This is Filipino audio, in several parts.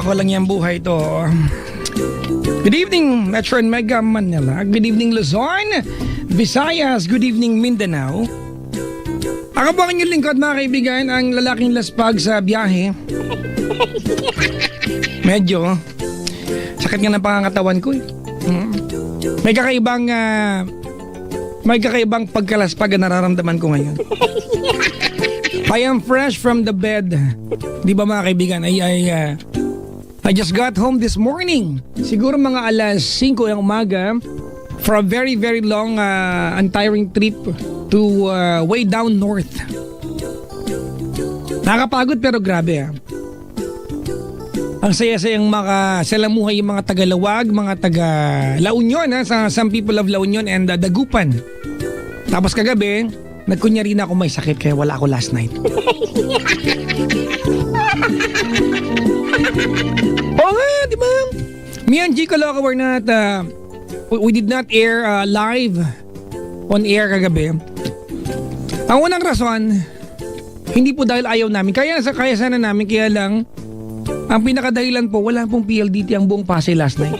Walang yung buhay to. Good evening, Metro and Mega Manila. Good evening, Luzon, Visayas. Good evening, Mindanao. Ako po ang inyong lingkod, mga kaibigan, ang lalaking laspag sa biyahe. Medyo sakit nga ng pangangatawan ko eh. May kakaibang pagkalaspag na nararamdaman ko ngayon. I am fresh from the bed. Di ba mga kaibigan, I just got home this morning. Siguro mga alas 5 ng umaga for a very, very long and tiring trip to way down north. Nakakapagod pero grabe. Ang saya-sayang makasalamuhay yung mga taga-Lawag, mga taga-La Union, some people of La Union and Dagupan. Tapos kagabi, nagkunyari na ako may sakit kaya wala ako last night. Oo nga, di ba? Me and Chico Loco were not, we did not air live on air kagabi. Ang unang rason, hindi po dahil ayaw namin. Kaya sana namin, kaya lang, ang pinakadahilan po, wala pong PLDT ang buong Pasay last night.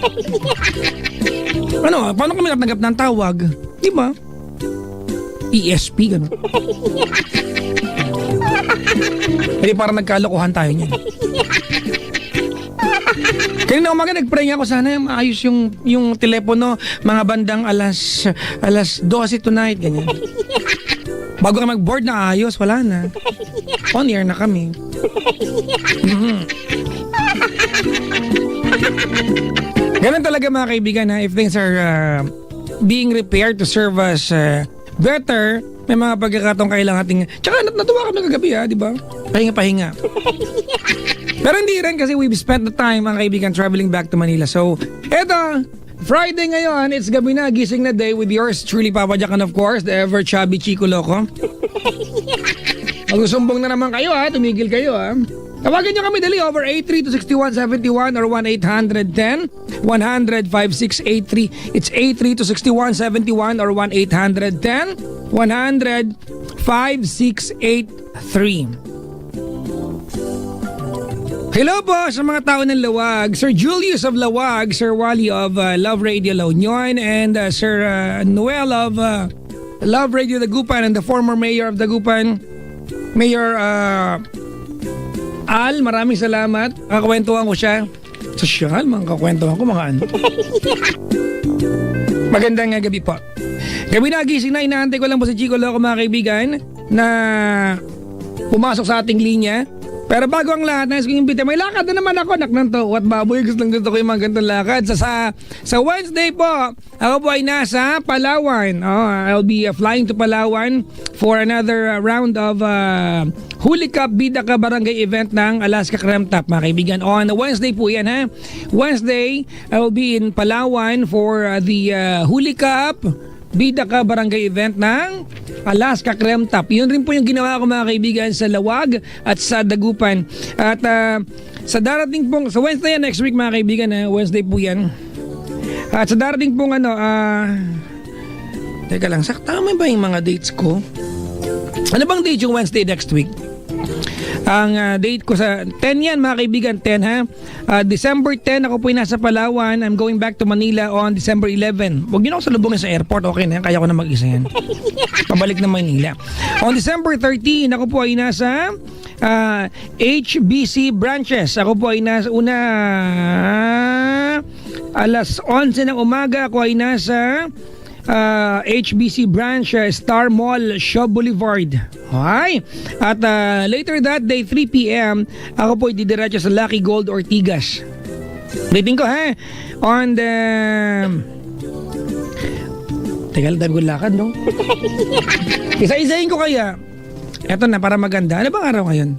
Paano kami natanggap ng tawag? Di ba? ESP, gano'n. Hindi parang nagkalokohan tayo niyan. Kanina umaga nag-pray ako sana maayos yung telepono mga bandang alas 12 tonight, ganyan. Bago kami mag-board na ayos, wala na. On air na kami. Ganun talaga mga kaibigan if things are being repaired to serve us better, may mga pagkakataong kailangan ating... Tsaka natuwa kami kagabi di ba? Pahinga-pahinga. Pero hindi rin kasi we've spent the time, mga kaibigan, traveling back to Manila. So, eto, Friday ngayon, it's gabi na, gising na day with yours truly, Papa Jack, and of course, the ever chubby Chico Loco. Magsusumbong na naman kayo tumigil kayo Tawagan nyo kami dali over 83-6171 or 1-800-10-100-5683. It's 83-6171 or 1-800-10-100-5683. Hello po sa mga tao ng Lawag, Sir Julius of Lawag, Sir Wally of Love Radio La Union, and Sir Noel of Love Radio Dagupan, and the former mayor of Dagupan, Mayor Al. Maraming salamat. Kakakwentuhan ko siya. Sosyal, mga kakwentuhan ko mga ano. Magandang gabi po. Gabi na, gising na, inaantay ko lang po si Chico Loco, mga kaibigan, na pumasok sa ating linya. Pero bago ang lahat, nais kong imbita, may lakad na naman ako, naknanto, what baboy, gusto ko yung mga ganitong lakad. Sa Wednesday po, ako po ay nasa Palawan. I'll be flying to Palawan for another round of Huli Cup Bida Ka Barangay event ng Alaska Creme Top, mga kaibigan. On Wednesday po yan Wednesday, I will be in Palawan for the Huli Cup Bida Ka Barangay event ng Alaska Creme Top. Yun rin po yung ginawa ko, mga kaibigan, sa Lawag at sa Dagupan. At sa darating pong, sa Wednesday next week, mga kaibigan, Wednesday po yan. At sa darating pong teka lang, tama ba yung mga dates ko? Ano bang date yung Wednesday next week? Ang date ko sa 10 yan, mga kaibigan, 10 December 10 ako po nasa Palawan. I'm going back to Manila on December 11. Huwag niyo ako salubungin sa airport, okay na yan, kaya ko na mag-isa yan. Pabalik na Manila. On December 13 ako po ay nasa HBC branches. Ako po ay nasa alas 11 ng umaga ako ay nasa HBC branch Star Mall, Shaw Boulevard. Okay? At later that day, 3 p.m. ako po didiretso sa Lucky Gold Ortigas. Rating ko on the... Teka, dami ko lakad, no? Isa-isahin ko kaya. Eto na, para maganda. Ano bang araw ngayon?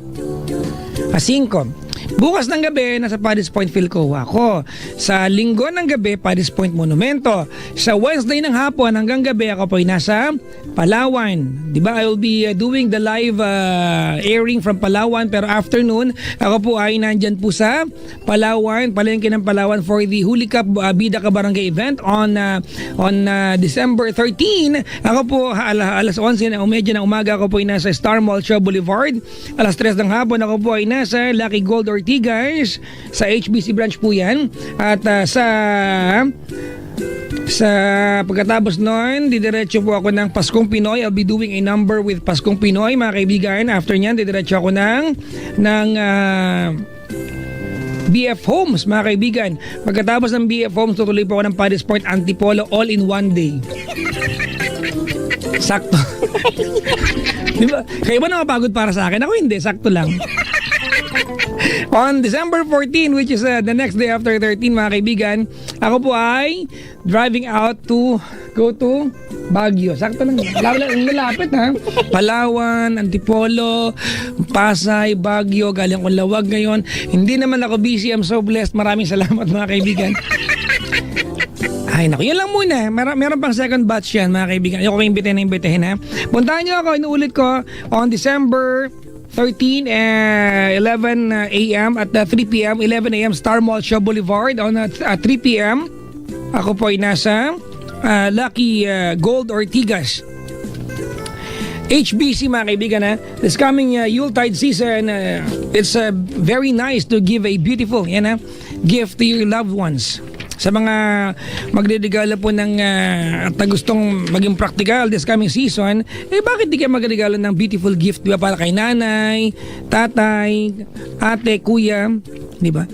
5. Bukas ng gabi, nasa Paddy's Point Philcoa ako. Sa linggo ng gabi, Paddy's Point Monumento. Sa Wednesday ng hapon hanggang gabi, ako po ay nasa Palawan. Diba? I will be doing the live airing from Palawan, pero afternoon, ako po ay nandyan po sa Palawan, palengke ng Palawan for the Huli Cup Bida Ka Barangay event on December 13. Ako po alas 11 ng umaga ako po ay nasa Star Mall Shaw Boulevard. Alas 3 ng hapon ako po ay nasa Lucky Gold Ortigas sa HBC branch po yan. At sa pagkatapos noon, didiretso po ako ng Paskong Pinoy. I'll be doing a number with Paskong Pinoy, mga kaibigan. After nyan, didiretso ako ng BF Homes, mga kaibigan. Pagkatapos ng BF Homes, tutuloy po ako ng Paddy's Point Antipolo all in one day. Sakto. Diba? Kayo ba nakapagod para sa akin? Ako hindi, sakto lang. On December 14, which is the next day after 13, mga kaibigan, ako po ay driving out to go to Baguio. Sakto lang. Malapit ha. Palawan, Antipolo, Pasay, Baguio, galing ko Lawag ngayon. Hindi naman ako busy. I'm so blessed. Maraming salamat, mga kaibigan. Ay, naku, yun lang muna. Meron pang second batch yan, mga kaibigan. Ayoko kayong imbitahin ha. Puntahan nyo ako, inuulit ko, on December 13, 11 a.m. at 3 p.m., 11 a.m. Star Mall Shaw Boulevard. On 3 p.m., ako po ay nasa Lucky Gold Ortigas. HBC, mga kaibigan ha. This coming Yuletide season, it's very nice to give a beautiful gift to your loved ones. Sa mga magregalo po ng at gustong maging practical this coming season, bakit di kayo magregalo ng beautiful gift, di ba, para kay nanay, tatay, ate, kuya, di ba?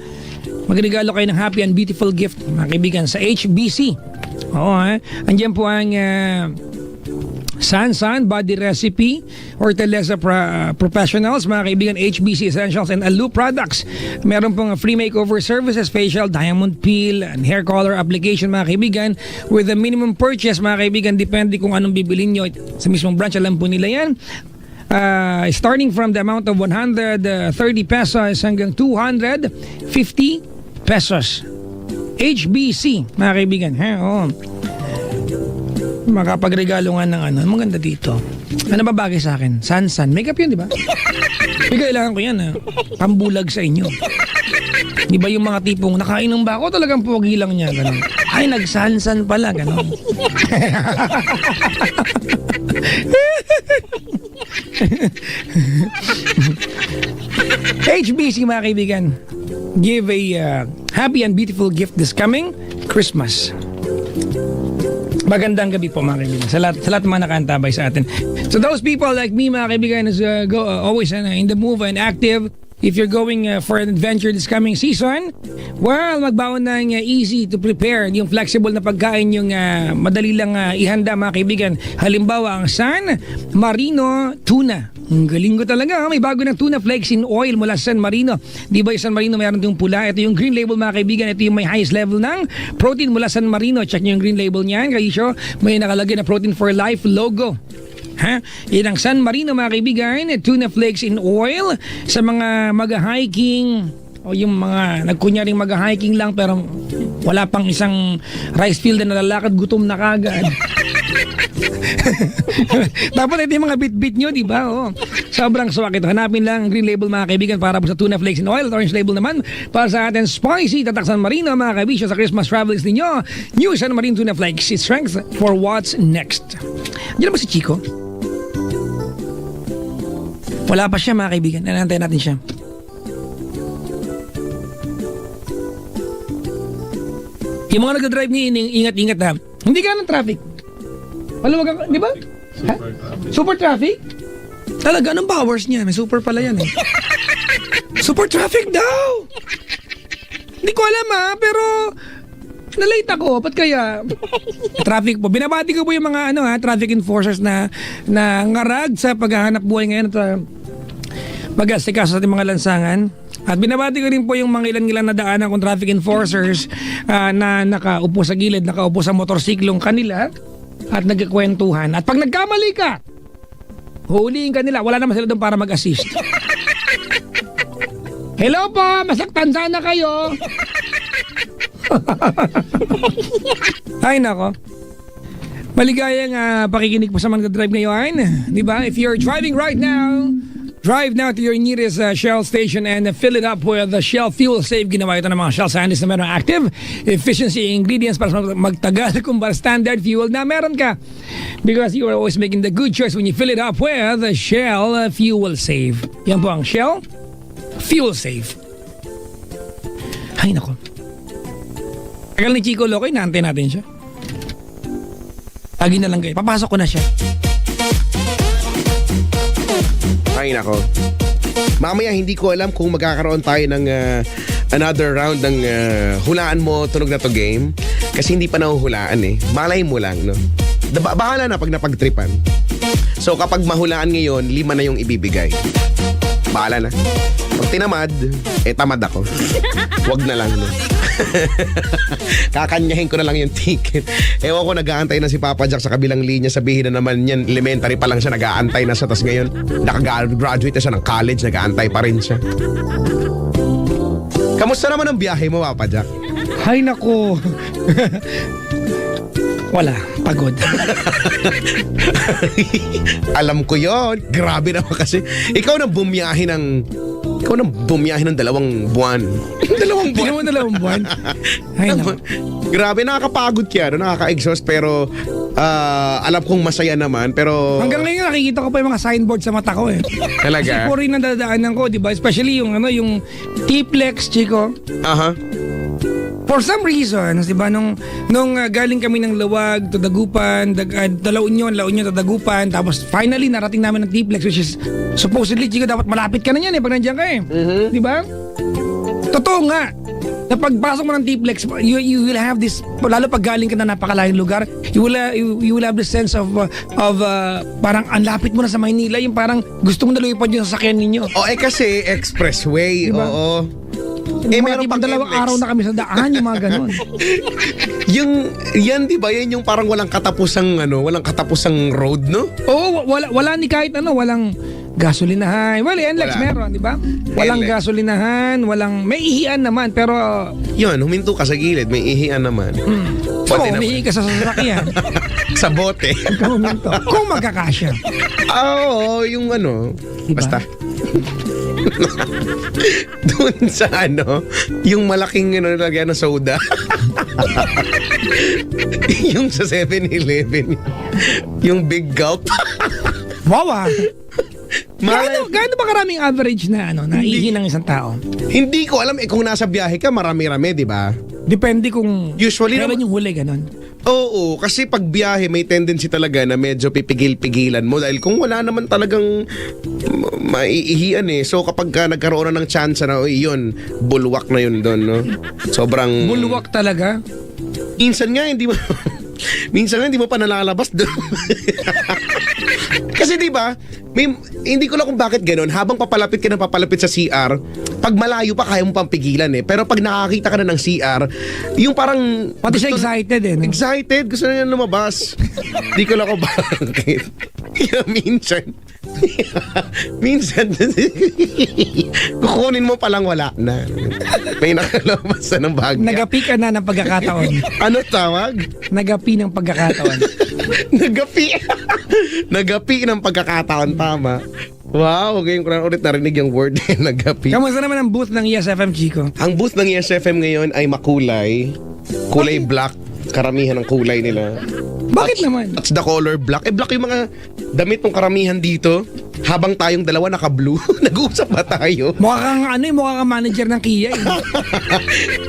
Magregalo kayo ng happy and beautiful gift, mga kaibigan, sa HBC. Oo ha. Andiyan po ang San Body Recipe, Hortaleza Professionals, mga kaibigan, HBC Essentials and Alu Products. Meron pong free makeover services, facial, diamond peel, and hair color application, mga kaibigan, with a minimum purchase, mga kaibigan, depende kung anong bibilin nyo. Sa mismong branch, alam po nila yan. Starting from the amount of 130 pesos hanggang 250 pesos. HBC, mga kaibigan. Oo. Makapagregalo nga ng maganda dito. Ano ba bagay sa akin? San. Makeup yun, di ba? Kailangan ko yan, pambulag sa inyo. Di ba yung mga tipong nakainom ba ako? Talagang pogi lang niya, ganun. Ay, nagsansan pala, ganun. HBC, mga kaibigan, give a happy and beautiful gift this coming Christmas. Magandang gabi po, mga kaibigan, sa lahat mga nakaantabay sa atin. So those people like me, mga kaibigan, is always in the move and active. If you're going for an adventure this coming season, well, magbaon ng easy to prepare, yung flexible na pagkain, yung madali lang ihanda, mga kaibigan. Halimbawa, ang San Marino Tuna. Ang galing ko talaga. May bago ng tuna flakes in oil mula San Marino. Di ba yung San Marino mayroon yung pula? Ito yung green label, mga kaibigan. Ito yung may highest level ng protein mula San Marino. Check nyo yung green label niyan. Kayo, may nakalagay na Protein for Life logo. Yan ang San Marino, mga kaibigan. Tuna flakes in oil. Sa mga mag-hiking o yung mga nagkunyaring mag-hiking lang pero wala pang isang rice field na nalalakad, gutom na kagad. Dapat ito yung mga bit-bit nyo, di ba? Oh. Sobrang swak ito. Hanapin lang ang green label, mga kaibigan, para po sa tuna flakes in oil. Orange label naman para sa atin spicy tatak San Marino, mga kabisyo, sa Christmas travelings ninyo. New San Marino tuna flakes. It's strength for what's next. Diyan ba si Chico? Wala pa siya, mga kaibigan. Nanantayin natin siya. Yung mga nagdadrive niya, ingat-ingat ha. Hindi ka ng traffic. Maluwag ka, di ba? Super traffic? Talaga, anong powers niya? May super pala yan eh. Super traffic daw! Hindi ko alam pero na-late ako. Ba't kaya? Traffic po. Binabati ko po yung mga traffic enforcers na ngarag sa paghahanap buhay ngayon at mag-asikaso sa ating mga lansangan. At binabati ko rin po yung mga ilan-ilan na daanan kong traffic enforcers na nakaupo sa gilid, nakaupo sa motorsiklong kanila at nagkakwentuhan. At pag nagkamali ka, huhulihin ka nila. Wala naman sila doon para mag-assist. Hello po, masaktan sana kayo. Ay nako. Maligayang pakikinig po sa mga drive ngayon. Di ba? If you're driving right now, drive now to your nearest Shell station and fill it up with the Shell Fuel Save. Ginawa ito ng mga Shell scientists na meron active efficiency ingredients para magtagal kumpara standard fuel na meron ka. Because you are always making the good choice when you fill it up with the Shell Fuel Save. Yan po ang Shell Fuel Save. Ay nako. Tagal ni Chico Loco, inaantay natin siya. Lagi na lang kayo. Papasok ko na siya. Ay nako. Mamaya hindi ko alam kung magkakaroon tayo ng another round ng hulaan mo tunog na to game. Kasi hindi pa nahuhulaan eh. Malay mo lang, no? Bahala na pag napagtripan. So kapag mahulaan ngayon, 5 na yung ibibigay. Bahala na. Pag tinamad, tamad ako. Wag na lang, no? Kakanyahin ko na lang yung ticket. Ewan ko, nag-aantay na si Papa Jack sa kabilang linya. Sabihin na naman yan, elementary pa lang siya, nag-aantay na siya. Tapos ngayon, nakagraduate na siya ng college, nag-aantay pa rin siya. Kamusta naman ang biyahe mo, Papa Jack? Ay nako. Wala, pagod. Alam ko yon. Grabe naman kasi. Ikaw nang bumiyahe ng 2 buwan. 2 buwan? Tingnan mo 2 buwan. Ay nako. Grabe, nakakapagod kaya, no? Nakaka-exhaust, pero alam kong masaya naman, pero... Hanggang ngayon nakikita ko pa yung mga signboard sa mata ko eh. Talaga? Kasi po rin ang dadaanan ko, di ba? Especially yung T-Plex, Chico. Aha. For some reason, di ba, nung galing kami ng Lawag to Dagupan, La Union to Dagupan, tapos finally narating namin ng T-Plex, which is supposedly, Chico, dapat malapit ka na yan eh pag nandiyan ka eh. Di ba? Totoo nga. Na pagpasok mo ng T-Plex, you will have this, lalo pag galing ka na napakalayong lugar, you will have this sense of parang ang lapit mo na sa Maynila, yung parang gusto mo na lumipad yung sasakyan ninyo. Kasi expressway, Diba? oo. Meron pang 2 araw na kami sa daan, yung mga ganon. Yan, di ba? Yan yung parang walang katapusang road, no? Oo, wala ni kahit walang gasolinahan. Well, NLEX meron, di ba? Walang NLEX. gasolinahan, may ihian naman, pero... Yun, huminto ka sa gilid, may ihian naman. So, Pwede naman. umihi ka sa sasakyan. Sa bote. Ikaw huminto. Kung magkakasya. Oo, yung Diba? basta. Doon sa yung malaking nilagyan ng soda. Yung sa 7-Eleven. Yung big gulp. Wow. Malay- Gaano ba karaming average na ihi ng isang tao? Hindi ko alam kung nasa biyahe ka, marami-rami, di ba? Depende kung Usually kailan yung huli, ganon. Oo, kasi pag biyahe may tendency talaga na medyo pipigil-pigilan mo dahil kung wala naman talagang maiihian eh. So kapag nagkaroon na ng chance na, yun, bulwak na yun doon, no? Sobrang... Bulwak talaga? Minsan nga, hindi mo pa nalalabas doon. Kasi di ba, hindi ko lang kung bakit ganoon. Habang papalapit sa CR, pag malayo pa kaya mo pang pigilan eh. Pero pag nakakita ka na ng CR, yung parang... Pati siya excited eh. No? Excited, gusto na niya lumabas. Di ko lang kung bakit. Minsan, kukunin mo palang wala na. May nakalabas na ng bagya. Nagapi ka na ng pagkakataon. Ano tawag? Nagapi ng pagkakataon. Nagapi ng pagkakataon, tama. Wow, ngayon ko na ulit narinig yung word nagapi. Kamusta naman ang booth ng ESFM, Chico? Ang booth ng ESFM ngayon ay makulay. Kulay black. Karamihan ng kulay nila. Bakit naman? That's the color black. Black yung mga damit ng karamihan dito. Habang tayong dalawa naka-blue. Nag-uusap ba tayo? Mukha kang manager ng Kia eh.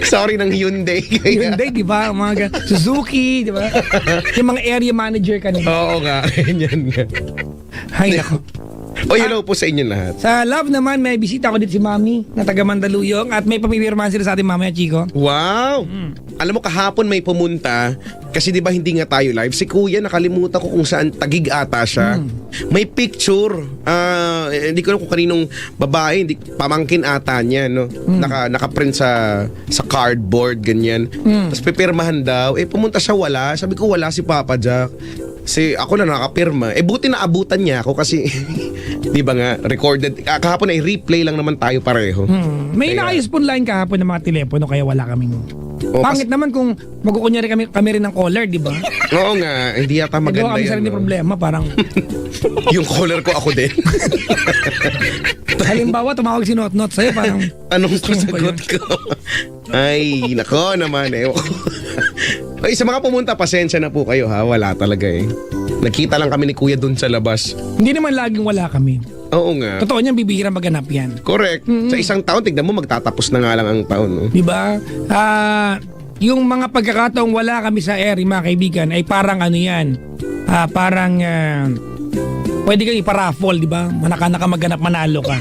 Sorry, ng Hyundai. Hyundai, di ba? Suzuki, di ba? Yung mga area manager ka nila. Oo nga, ganyan nga. Hay nako. Hello po sa inyo lahat. Sa Love naman, may bisita ko dito si Mami na taga Mandaluyong at may pamipirmahan sila sa atin mamaya, Chico. Wow! Alam mo, kahapon may pumunta kasi di ba hindi nga tayo live. Si Kuya, nakalimutan ko kung saan, Tagig ata siya. May picture. Hindi ko alam kung kaninong babae, pamangkin ata niya, no? Naka-print sa cardboard, ganyan. Tapos pipirmahan daw. Pumunta siya, wala. Sabi ko, wala si Papa Jack. ako na nakapirma. Buti na abutan niya ako kasi, di ba nga, recorded. Kahapon ay replay lang naman tayo pareho. May Kaya- inaayos po line kahapon ng mga telepono kaya wala kaming... Pangit naman kung magkukunyari kami rin ng caller, di ba? Oo nga, hindi yata maganda Nagawa kami yan. sarili no? problema, parang... Yung caller ko ako din. Halimbawa, tumawag si Not sa'yo, parang... Anong Gusto mo ba sagot ko? Ay, nako naman eh. Ay, sa mga pumunta, pasensya na po kayo ha. Wala talaga eh. Nakita lang kami ni Kuya dun sa labas. Hindi naman laging wala kami. Oo nga. Totoo niyan, bibihira maganap yan. Correct. Sa isang taon, tignan mo, magtatapos na nga lang ang taon. No? Di ba? Yung mga pagkakataong wala kami sa air, mga kaibigan, ay parang ano yan. Pwede kang iparaffle, di ba? Manaka maganap, manalo ka.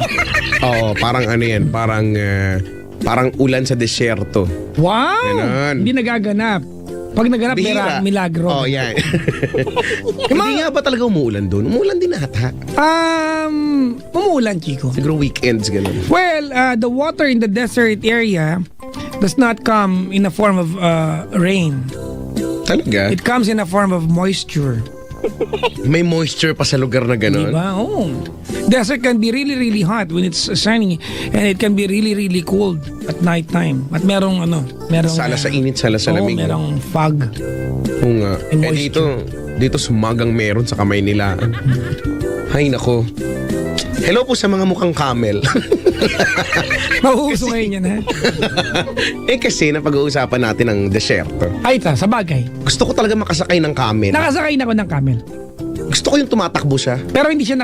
Oo, parang ano yan. Parang ulan sa desyerto. Wow! Ganon. Hindi nagaganap. Pag naganap, Bihira. milagro. Oh, yan. Hindi nga ba talaga umuulan doon? Umuulan din ata. Umuulan, Chico. Siguro weekends, gano'n. Well, the water in the desert area does not come in a form of rain. Talaga? It comes in a form of moisture. May moisture pa sa lugar na gano'n? Diba? Oh. Desert can be really, really hot when it's sunny, and it can be really, really cold at night time. At merong Sala sa init, sala sa lamig. merong fog. Oo nga. May Dito sumagang meron sa kamay nila. Hay nako. Hello po sa mga mukhang camel. Mahuhuso ngayon yan, ha? Kasi napag-uusapan natin ang desyerto. Ay, sa bagay. Gusto ko talaga makasakay ng camel. Nakasakay na ako ng camel. Gusto ko yung tumatakbo siya. Pero hindi siya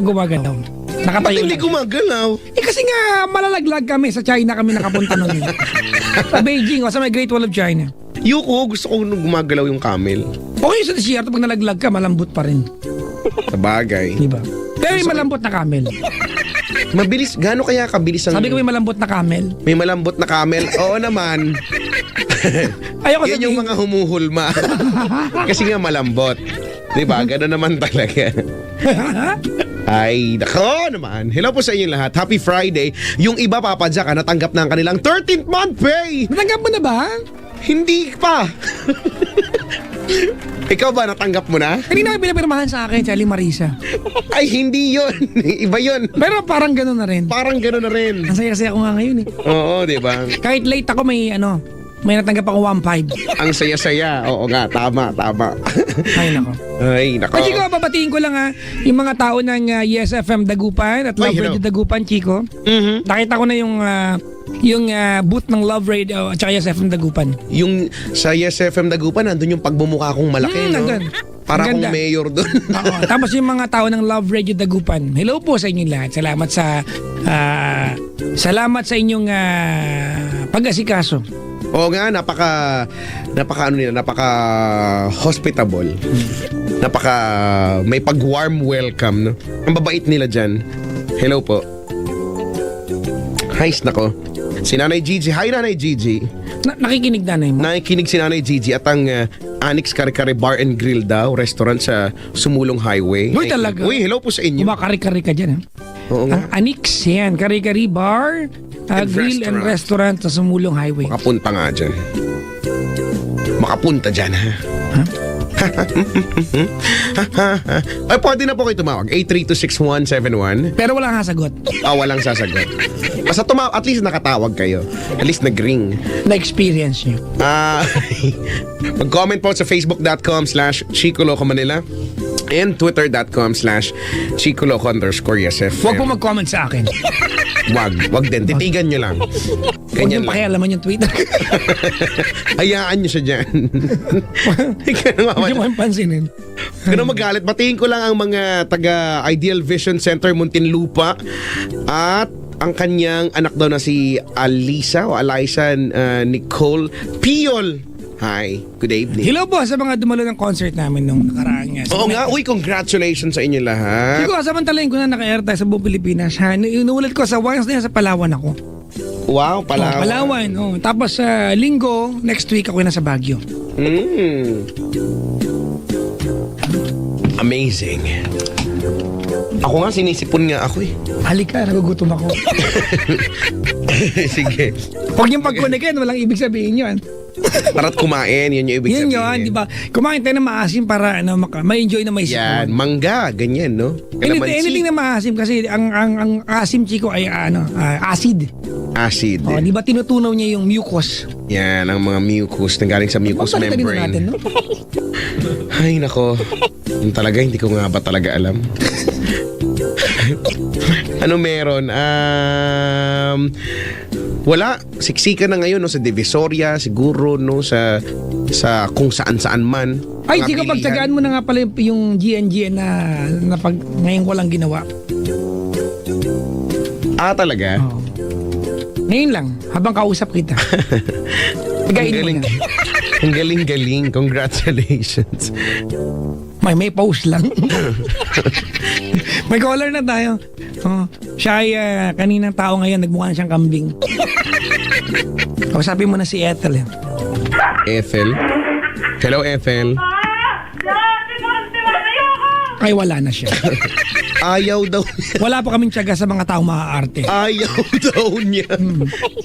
gumagalaw. Ba't Nakatayo hindi lang. gumagalaw? Kasi nga, malalaglag kami. Sa China kami nakapunta nun. Sa Beijing, o sa may Great Wall of China. Yuko, gusto ko nung gumagalaw yung camel. Okay sa desierto, pag nalaglag ka, malambot pa rin. Sa bagay. Di ba? Pero may malambot na camel. Mabilis, gaano kaya kabilis ang... Sabi ko may malambot na camel. May malambot na camel? Oo naman. Ayoko Yan yung sabihin. mga humuhulma. Kasi nga malambot. Diba? Gano'n naman talaga. Ay, nako naman. Hello po sa inyo lahat. Happy Friday. Yung iba papadya ka, natanggap na ang kanilang 13th month pay. Natanggap mo na ba? Hindi pa. Ikaw ba, natanggap mo na? Kanina may pinapirmahan sa akin, Charlie Marisa. Ay, hindi yon. Iba yon. Pero parang gano'n na rin. Parang gano'n na rin. Ang saya-saya ko nga ngayon eh. Oo, di ba? Kahit late ako may natanggap ako 1.5. Ang saya-saya. Oo nga, tama. Ay nako. Ay, nako. O Chico, babatiin ko lang yung mga tao ng Yes FM Dagupan at Love Ay, hello. Radio Dagupan, Chico. Mhm. Nakita ko na yung booth ng Love Radio at saka Yes FM Dagupan. Yung sa Yes FM Dagupan, nandun yung pagbumukha kong malaki, no? nandun. Para Ang akong ganda. mayor doon. Oo. Tapos yung mga tao ng Love Radio Dagupan, hello po sa inyong lahat. Salamat sa inyong pag-asikaso. Oo nga, napaka hospitable. Napaka may pag-warm welcome, no? Ang babait nila dyan. Hello po. Hi, nako. Si Nanay Gigi. Hi, Nanay Gigi. Nakikinig nanay mo. Nakikinig si Nanay Gigi at ang Anix Kare-Kare Bar and Grill daw, restaurant sa Sumulong Highway. Uy, talaga? Uy, hello po sa inyo. Kumakari-kari ka dyan, ha? Oo nga. Ang Anix yan, Kari-Kari Bar, Grill and Restaurant sa Sumulong Highway. Makapunta nga dyan. Makapunta dyan, ha? Ay, pwede na po kayo tumawag. 8326171. Pero wala nga sagot. Walang sasagot. Basta at least nakatawag kayo. At least nag-ring. Na-experience nyo. Mag-comment po sa facebook.com/Chico Loco Manila and twitter.com/ChicoLoco_YesFM. Huwag po mag-comment sa akin. Wag din. Titigan nyo lang. Huwag Ganyan nyo lang. pakialaman yung Twitter. Hayaan nyo siya dyan. Huwag nyo kayong pansinin. Kano magalit, batiin ko lang ang mga taga Ideal Vision Center Muntinlupa at ang kanyang anak daw na si Alisa Nicole Piol. Hi, good evening. Hello po sa mga dumalo ng concert namin nung nakaraan nga. Oo nga, uy, congratulations sa inyo lahat. Siguro, samantalain ko na naka-air tayo sa buong Pilipinas. Inuulit ko sa once na yan sa Palawan ako. Wow, Palawan. Palawan, oh. Tapos sa linggo, next week ako na sa Baguio. Amazing. Ako nga, sinisipon nga ako eh. Halika, nagugutom ako. Sige. Huwag yung pag-connect yan, walang ibig sabihin yun. Tara't kumain, yun yung ibig Yun sabihin. yun, di ba? Kumain tayo ng maasim para ma-enjoy na may Yan, sipon. mangga, ganyan, no? Anything na maasim kasi ang asim, Chico, ay acid. Acid. Oh, di ba tinutunaw niya yung mucus? Yan, ang mga mucus na galing sa mucous Pagpalitan din natin, membrane. no? Ay, nako. Yung talaga, hindi ko nga ba talaga alam. Ano meron? Wala. Siksikan na ngayon, no? Sa Divisoria, siguro, no? Sa kung saan-saan man. Ay, Mga Chico, bilihan. pagtsagaan mo na nga pala yung GNGN na pag ngayon ko lang ginawa. Talaga? Oh. Ngayon lang, habang kausap kita. Ang Pagain mo galing. na. Ang galing-galing. Congratulations. May pause lang. May caller na tayo. Oh, siya ay kaninang tao ngayon, nagmukha na siyang kambing. Kausapin mo na si Ethel. Ethel? Hello, Ethel. Ay, wala na siya. Ayaw daw. Wala pa kaming tiyaga sa mga taong maaarte. Ayaw daw niya.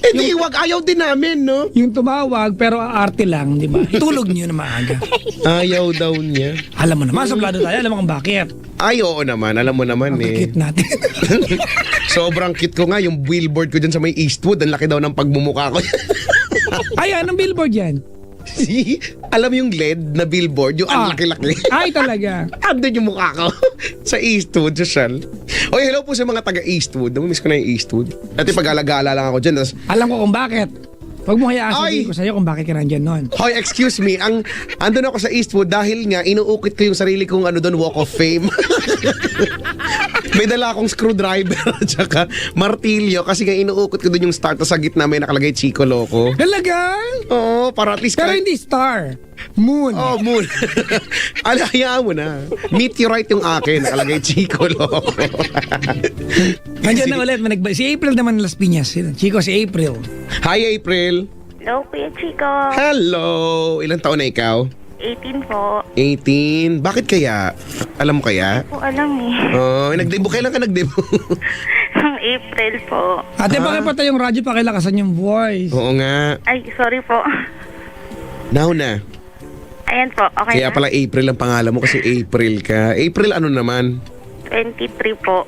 Eh di, wag ayaw din namin, no? Yung tumawag pero aarte lang, di ba? Tulog niyo na maaga. Ayaw daw niya. Alam mo naman, suplado tayo. Alam mo kung bakit. Ay, oo naman. Alam mo naman Ang eh. kikit natin. Sobrang cute ko nga. Yung billboard ko dyan sa may Eastwood. Ang laki daw ng pagmumukha ko. Ay, anong billboard yan? Alam mo yung LED na billboard? Yung ang laki-laki. Ay, talaga. Andun yung mukha ko. Sa Eastwood, social. Oy, hello po sa mga taga Eastwood. Namimiss ko na yung Eastwood. Dati pag-alagala lang ako dyan. Tas, Alam ko kung bakit. Huwag mo hayaan Ay! sabihin ko sa'yo kung bakit ka nandyan noon. hoy, excuse me. Andun ako sa Eastwood dahil nga inuukit ko yung sarili kong doon, Walk of Fame. May dala akong screwdriver at saka martilyo kasi nga inuukot ko doon yung star, tapos sa gitna may nakalagay Chico Loco. Talaga? Oo, para at least Pero hindi star. Moon. Oh, moon. Hayaan mo na. Meteorite yung akin, nakalagay Chico Loco. Nandiyan na ulit. Si April naman Las Piñas. Chico, si April. Hi, April. Hello, Kuya Chico. Hello. Ilang taon na ikaw? 18 po. 18. Bakit kaya? Alam mo kaya? Hindi po alam eh. Oh, nagdebo. Kailan ka nagdebo? Ang April po. Ate, bakit pa tayong radyo pakilakasan yung voice? Oo nga. Ay, sorry po. Now na. Ayan po, okay Kaya na. pala April ang pangalan mo kasi April ka. April ano naman? 23 po.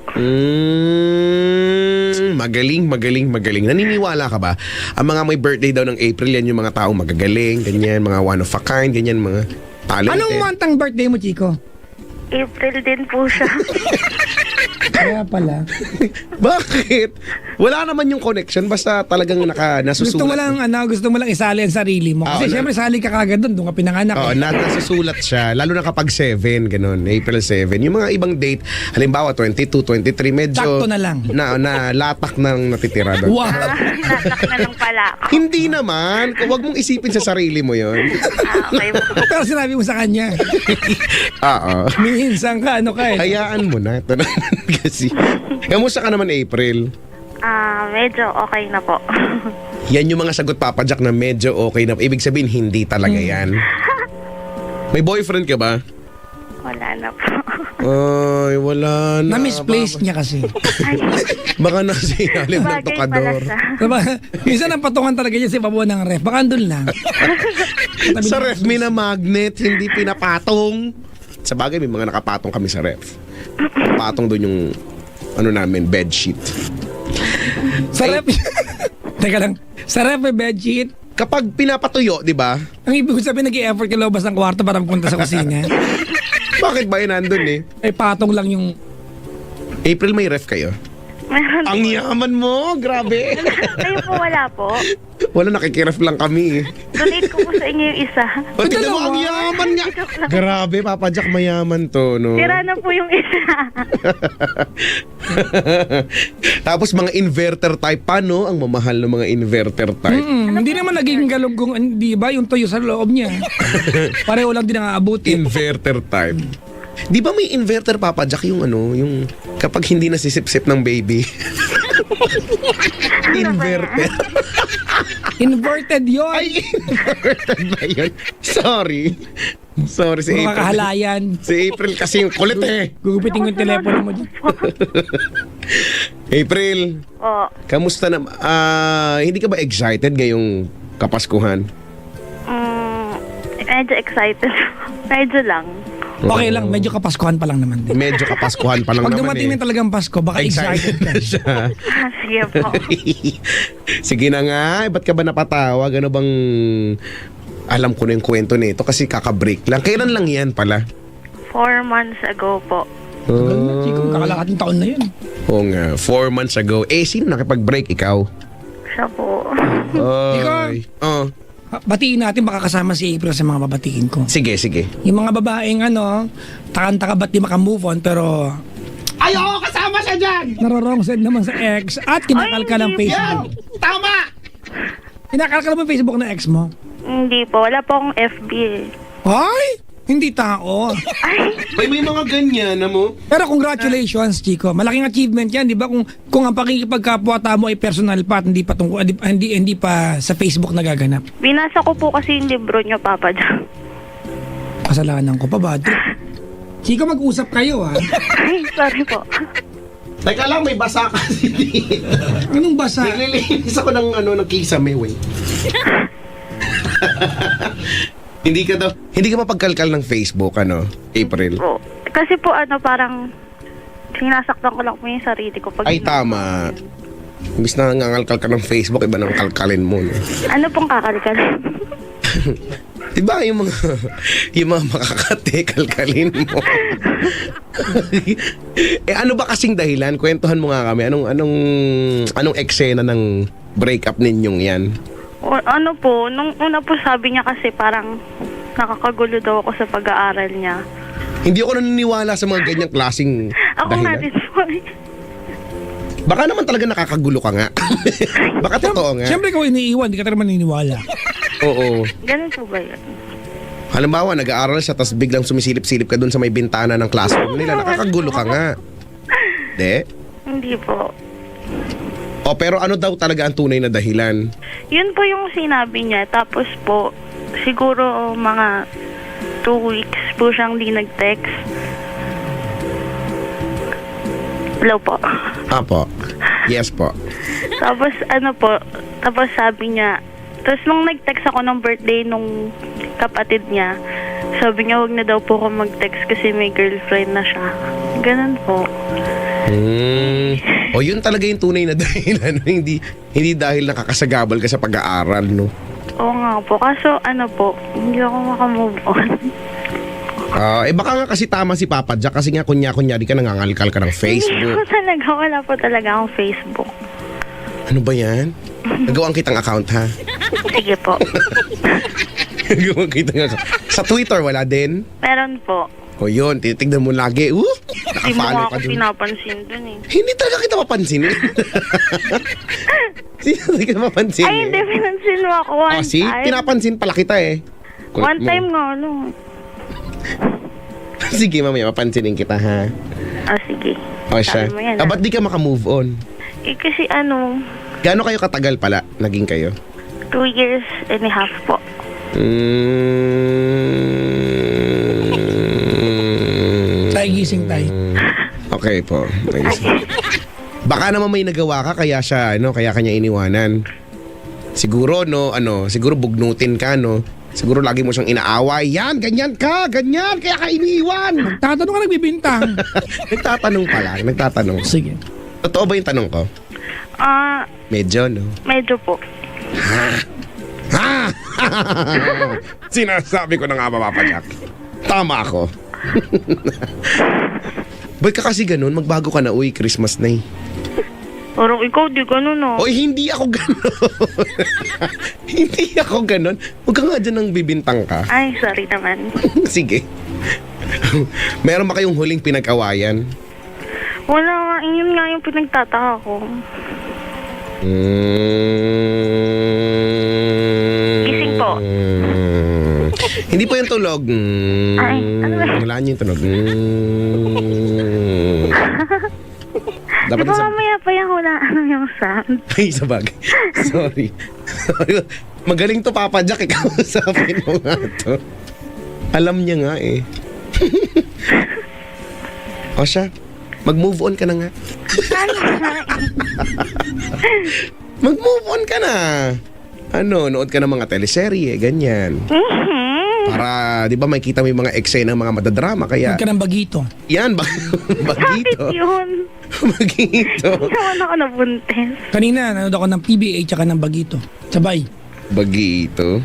Magaling. Naniniwala ka ba? Ang mga may birthday daw ng April, yan yung mga taong magagaling, ganyan, mga one of a kind, ganyan, mga talented. Anong month ang birthday mo, Chico? April din po siya. Kaya pala. Bakit? Wala naman yung connection, basta talagang nasusulat. Gusto mo lang isali ang sarili mo. Kasi syempre sali ka kagad doon ka pinanganak. Oo, nasusulat siya. Lalo na kapag 7, ganun. April 7. Yung mga ibang date, halimbawa 22, 23, medyo... Sakto na lang. Na latak nang natitira doon. Wow. Natak na lang pala ako. Hindi naman. Huwag mong isipin sa sarili mo yon. Okay po. Pero sinabi mo sa kanya. Oo. Minsan ka, Hayaan mo na. Ito naman kasi. Kamusta ka naman, April? Medyo okay na po. Yan yung mga sagot, Papa Jack, na medyo okay na. Ibig sabihin, hindi talaga yan. May boyfriend ka ba? Wala na po. Ay, wala na. Na-misplace niya kasi. Ay, Baka nasa ilalim ng bagay pala tokador. siya. Diba? Minsan ang patungan talaga niya sa ibabaw ng ref. Baka andun lang. Sa ref, may na magnet, hindi pinapatong. Sa bagay, may mga nakapatong kami sa ref. Patong doon yung namin, bedsheet. Sa ref. Teka lang. Sa ref may bedsheet. Kapag pinapatuyo, di ba? Ang ibig sabihin, nag-i-effort ka lobas ng kwarto para punta sa kusina. Bakit ba yun nandun eh? Ay patong lang yung... April, may ref kayo? Meron Ang po. yaman mo, grabe. Kayo po wala po. Wala, nakikiref lang kami eh. Donate ko po sa inyo yung isa. O, tignan mo, dalawa. ang yaman nga. Grabe, Papa Jack, mayaman to, no? Tira na po yung isa. Tapos mga inverter type pa, no? Ang mamahal ng mga inverter type. Hindi naman naging galugong, di ba, yung tuyo sa loob niya. Pareho lang din ang aabutin. Inverter type. Di ba may inverter, Papa Jack, yung yung kapag hindi nasisip-sip ng baby? Inverter. Inverted yun. Ay, inverted ba yun? Sorry, si Mga April. kahalayan. Si April kasi yung kulit eh. Gugupitin ko yung telepono mo dyan. April, O, kamusta na? Hindi ka ba excited ngayong Kapaskuhan? Medyo excited. Medyo lang. Okay lang, medyo kapaskuhan pa lang naman din. Medyo kapaskuhan pa lang Pag naman dumating na talagang Pasko, baka excited ka. na siya. Sige po. Sige na nga, ba't ka ba napatawag? Ano bang... Alam ko na yung kwento nito kasi kaka-break lang. Kailan lang yan pala? 4 months ago po. Tagal na, Chico. Kakalahating taon na yun. Oo nga, 4 months ago. Sino nakipag-break? Ikaw? Siya po. Oy. Oh. Batiin natin, baka kasama si April sa mga babatiin ko. Sige, sige. Yung mga babaeng takang-taka ba't di makamove on, pero Ayoko kasama siya dyan! narorong send naman sa ex at kinakalka ng Facebook. Tama! Kinakalka naman Facebook ng ex mo. Hindi po. Wala po akong FB eh. Ay! Hindi tao. May mga ganyan na mo. Pero congratulations, Chico. Malaking achievement yan, di ba? Kung ang pakikipagkapwa mo ay personal pa at hindi pa sa Facebook nagaganap. Binasa ko po kasi yung libro niyo, Papa John. Kasalanan ko pa ba? Chico, mag-usap kayo, ha? Ay, sorry po. Teka lang, may basa kasi dito. Anong basa? Naglilinis ako ng kisame, wait. Hindi ka mapagkalkal ng Facebook, April? Po. Kasi po, parang sinasaktan ko lang po yung sarili ko. Pag Ay, tama. Imbis na nangangalkal ka ng Facebook, iba nang kalkalin mo, no? Ano pong kakalkal? Diba yung mga makakate, kalkalin mo? Ano ba kasing dahilan? Kwentuhan mo nga kami. Anong eksena ng breakup ninyong yan? Nung una po sabi niya kasi parang nakakagulo daw ako sa pag-aaral niya. Hindi ako naniniwala sa mga ganyang klaseng Ako nga dahilan. din po. Baka naman talaga nakakagulo ka nga. Baka totoo nga. Siyempre ikaw iniiwan, di ka talaga maniniwala. Oo. Ganun po ba yun? Halimbawa, nag-aaral siya tapos biglang sumisilip-silip ka dun sa may bintana ng classroom nila. Nakakagulo ka nga. De? Hindi po. Pero ano daw talaga ang tunay na dahilan? Yun po yung sinabi niya. Tapos po, siguro mga 2 weeks po siyang di nag-text. Hello po. Apo. Yes po. Tapos tapos sabi niya, tapos nung nag-text ako ng birthday nung kapatid niya, sabi niya wag na daw po ako mag-text kasi may girlfriend na siya. Ganun po. Yun talaga yung tunay na dahilan. hindi dahil nakakasagabal ka sa pag-aaral, no? Oo nga po. Kaso po, hindi ako makamove on. Baka nga kasi tama si Papa Jack kasi nga kunyari ka nangangalkal ka ng Hindi Facebook. po talaga. Wala po talaga akong Facebook. Ano ba yan? Nagawang kitang account, ha? Sige po. Nagawang kitang account. Sa Twitter, wala din? Meron po. Yun, titignan mo lagi. Hindi mo Nakafollow nga ka ako dun. pinapansin dun eh. Hindi talaga kita mapansin. Hindi talaga kita mapansin. Ay, hindi. Pinansin mo ako one See? time. Pinapansin pala kita eh. Kulit One mo. time nga, Sige, mamaya, mapansinin kita, ha? sige. Siya. Sabi mo yan, Ba't di ka makamove on? kasi Gaano kayo katagal pala naging kayo? 2 years and a half po. Tayo gising tayo. Okay po. Baka naman may nagawa ka kaya kanya iniwanan. Siguro siguro bugnutin ka, Siguro lagi mo siyang inaaway. Yan, ganyan ka, ganyan, kaya ka iniwan. Tatanong ka nagbibintang. Nagtatanong. Sige. Totoo ba yung tanong ko? Medyo, no? Medyo po. Ha? Sinasabi ko na nga ba, Papa Jack? Tama ako. Ba't ka kasi ganun? Magbago ka na, Christmas na eh. Parang ikaw, di ganun Hindi ako ganun. Hindi ako ganun. Huwag ka nga dyan nang bibintang ka. Ay, sorry naman. Sige. Meron ba kayong huling pinag-awayan? Wala nga, yun nga yung pinagtataka ko. Gising po. Hindi po yung tulog. Ay, ano ba? Wala niyo yung tunog. Di Dapat ba mamaya pa yung yung sound? Ay, sa bagay. Sorry. Magaling to, Papa Jack. Ikaw usapin mo nga to. Alam niya nga eh. Siya, mag-move on ka na nga. Mag-move on ka na. Nood ka ng mga teleserye, ganyan. Para, di ba, makikita mo yung mga eksena ng mga madadrama. Kaya, Huwag ka ng bagito. yan, bagito. Bakit yun? Bagito. Hindi naman ako nabuntis. Kanina, nanood ako ng PBA tsaka ng bagito. Sabay. Bagito.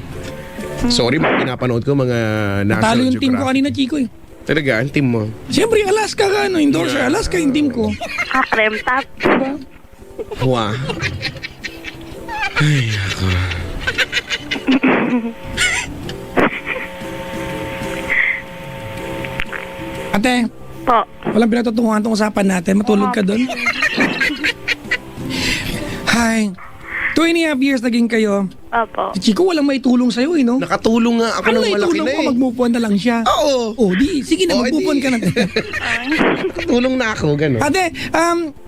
Sorry, mga pinapanood ko mga National Talo yung team ko Geographic. kanina, Chico eh. Talaga, ang team mo. Siyempre, Alaska ka, no? Endorser. Alaska yung team ko. Krem top. Diba? Wow. Ay, ako. Ate, Po. walang pinatutunguhan itong usapan natin. Matulog ka doon. Hi. 2.5 years naging kayo. Opo. Si Chico walang maitulong sa'yo eh, no? Nakatulong nga ako Ano ng malaki maitulong na ko? eh. Mag-move on na lang siya. Oo. Oh, di. Sige na, Oh, mag-move on di. ka na. Nakatulong na ako, gano'n. Ate,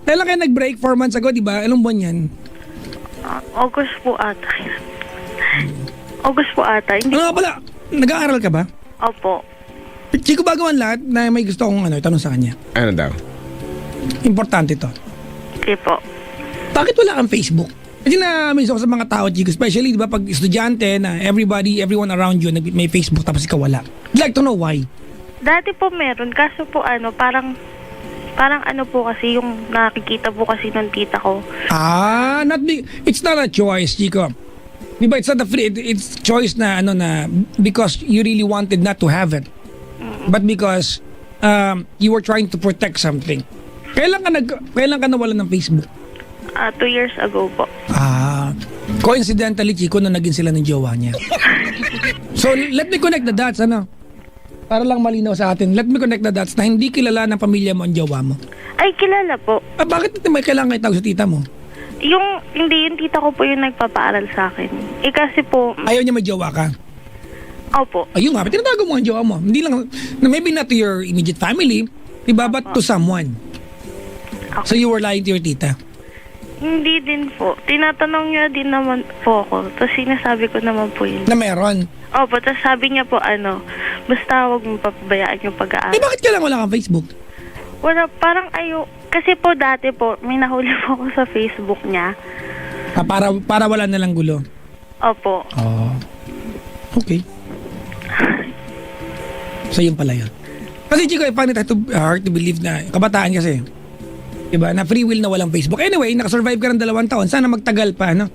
kailan kayo nag-break? 4 months ago, di ba? Anong buwan yan? August po ata. August po ata. Hindi. Ano nga pala? Nag-aaral ka ba? Opo. Chico, bago ang lahat, na may gusto akong tanong sa kanya. Ano daw? Importante to. Okay po. Bakit wala kang Facebook? Kasi na-amaze ako sa mga tao, Chico. Especially, di ba, pag estudyante na everyone around you may Facebook tapos ikaw wala. I'd like to know why. Dati po meron. Kaso po parang ano po kasi yung nakikita po kasi ng tita ko. It's not a choice, Chico. Di ba, it's not a free, it's choice na, because you really wanted not to have it. But because you were trying to protect something. Kailan ka nawalan ng Facebook? 2 years ago po. Coincidentally, Chico, na naging sila ng jowa niya. So, let me connect the dots, Para lang malinaw sa atin. Let me connect the dots na hindi kilala ng pamilya mo ang jowa mo. Ay, kilala po. Bakit may kailangan itawag sa tita mo? Hindi yung tita ko po yung nagpapaaral sa akin. Kasi po, Ayaw niya may jowa ka? opo. Ayun nga, tinatago mo ang jowa mo. Hindi lang, maybe not to your immediate family, diba, but to someone. So you were lying to your tita? Hindi din po. Tinatanong niya din naman po ako. Tapos sinasabi ko naman po yun. Na meron? Opo, tapos sabi niya po basta huwag mo papabayaan yung pag-aaral. Bakit kailangan wala kang Facebook? Wala, parang kasi po dati po, may nahuli po ako sa Facebook niya. Para wala na lang gulo? Opo. Okay. So yun pala yun. Kasi Chico, I find it hard to believe na kabataan kasi. Diba? Na free will na walang Facebook. Anyway, nakasurvive ka ng 2 taon. Sana magtagal pa, Na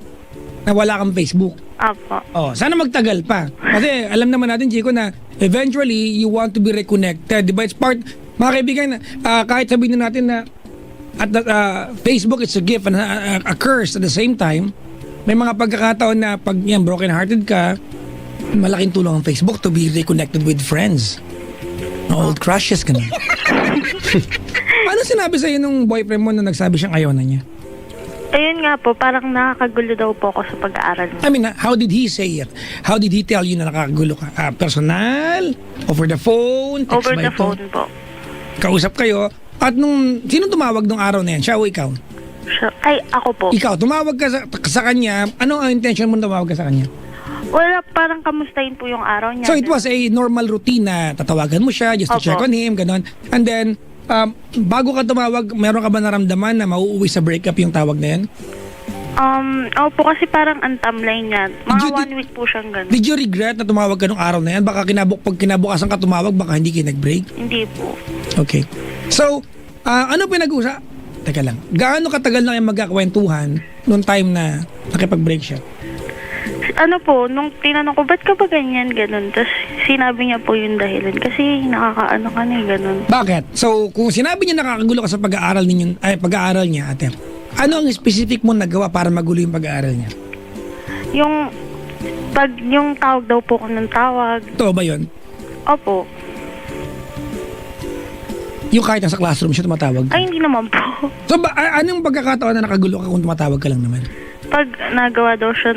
wala kang Facebook. Opo. Sana magtagal pa. Kasi alam naman natin, Chico, na eventually you want to be reconnected. Diba? It's part, mga kaibigan, kahit sabihin na natin na Facebook is a gift and a curse at the same time, may mga pagkakataon na pag broken-hearted ka, malaking tulong ang Facebook to be reconnected with friends. Old crushes ka na. Ano sinabi sa'yo nung boyfriend mo na nagsabi siyang ayaw na niya? Ayun nga po, parang nakakagulo daw po ako sa pag-aaral niya. I mean, how did he say it? How did he tell you na nakakagulo ka? Personal? Over the phone? Text Over by the phone po. Kausap kayo? At sino tumawag nung araw na yan? Siya o ikaw? Ay, ako po. Ikaw, tumawag ka sa kanya. Ano ang intention mo tumawag ka sa kanya? Wala, parang kamustahin po yung araw niya. So it was a normal routine na tatawagan mo siya just to Opo. check on him, ganon. And then, bago ka tumawag, meron ka ba naramdaman na mauuwi sa breakup yung tawag na yan? Opo, kasi parang ang timeline niya. Mga Did you- 1 week po siyang ganun. Did you regret na tumawag ka nung araw na yan? Baka pag kinabukasan ka tumawag, baka hindi kayo nag-break? Hindi po. Okay. So, ano pinag-usap? Teka lang. Gaano katagal na kayo magkakwentuhan nung time na nakipag-break siya? Ano po, nung tinanong ko, ba't ka ba ganyan, ganun? Tapos sinabi niya po yung dahilan. Kasi nakakaano ka na ganun. Bakit? So, kung sinabi niya nakakagulo ka sa pag-aaral niya, ate, ano ang specific mo nagawa para magulo yung pag-aaral niya? Yung tawag daw po ko ng tawag. Totoo ba yun? Opo. Yung kahit nasa classroom siya tumatawag? Ay, hindi naman po. So, anong pagkakataon na nakagulo ka kung tumatawag ka lang naman? Pag nagawa daw siya,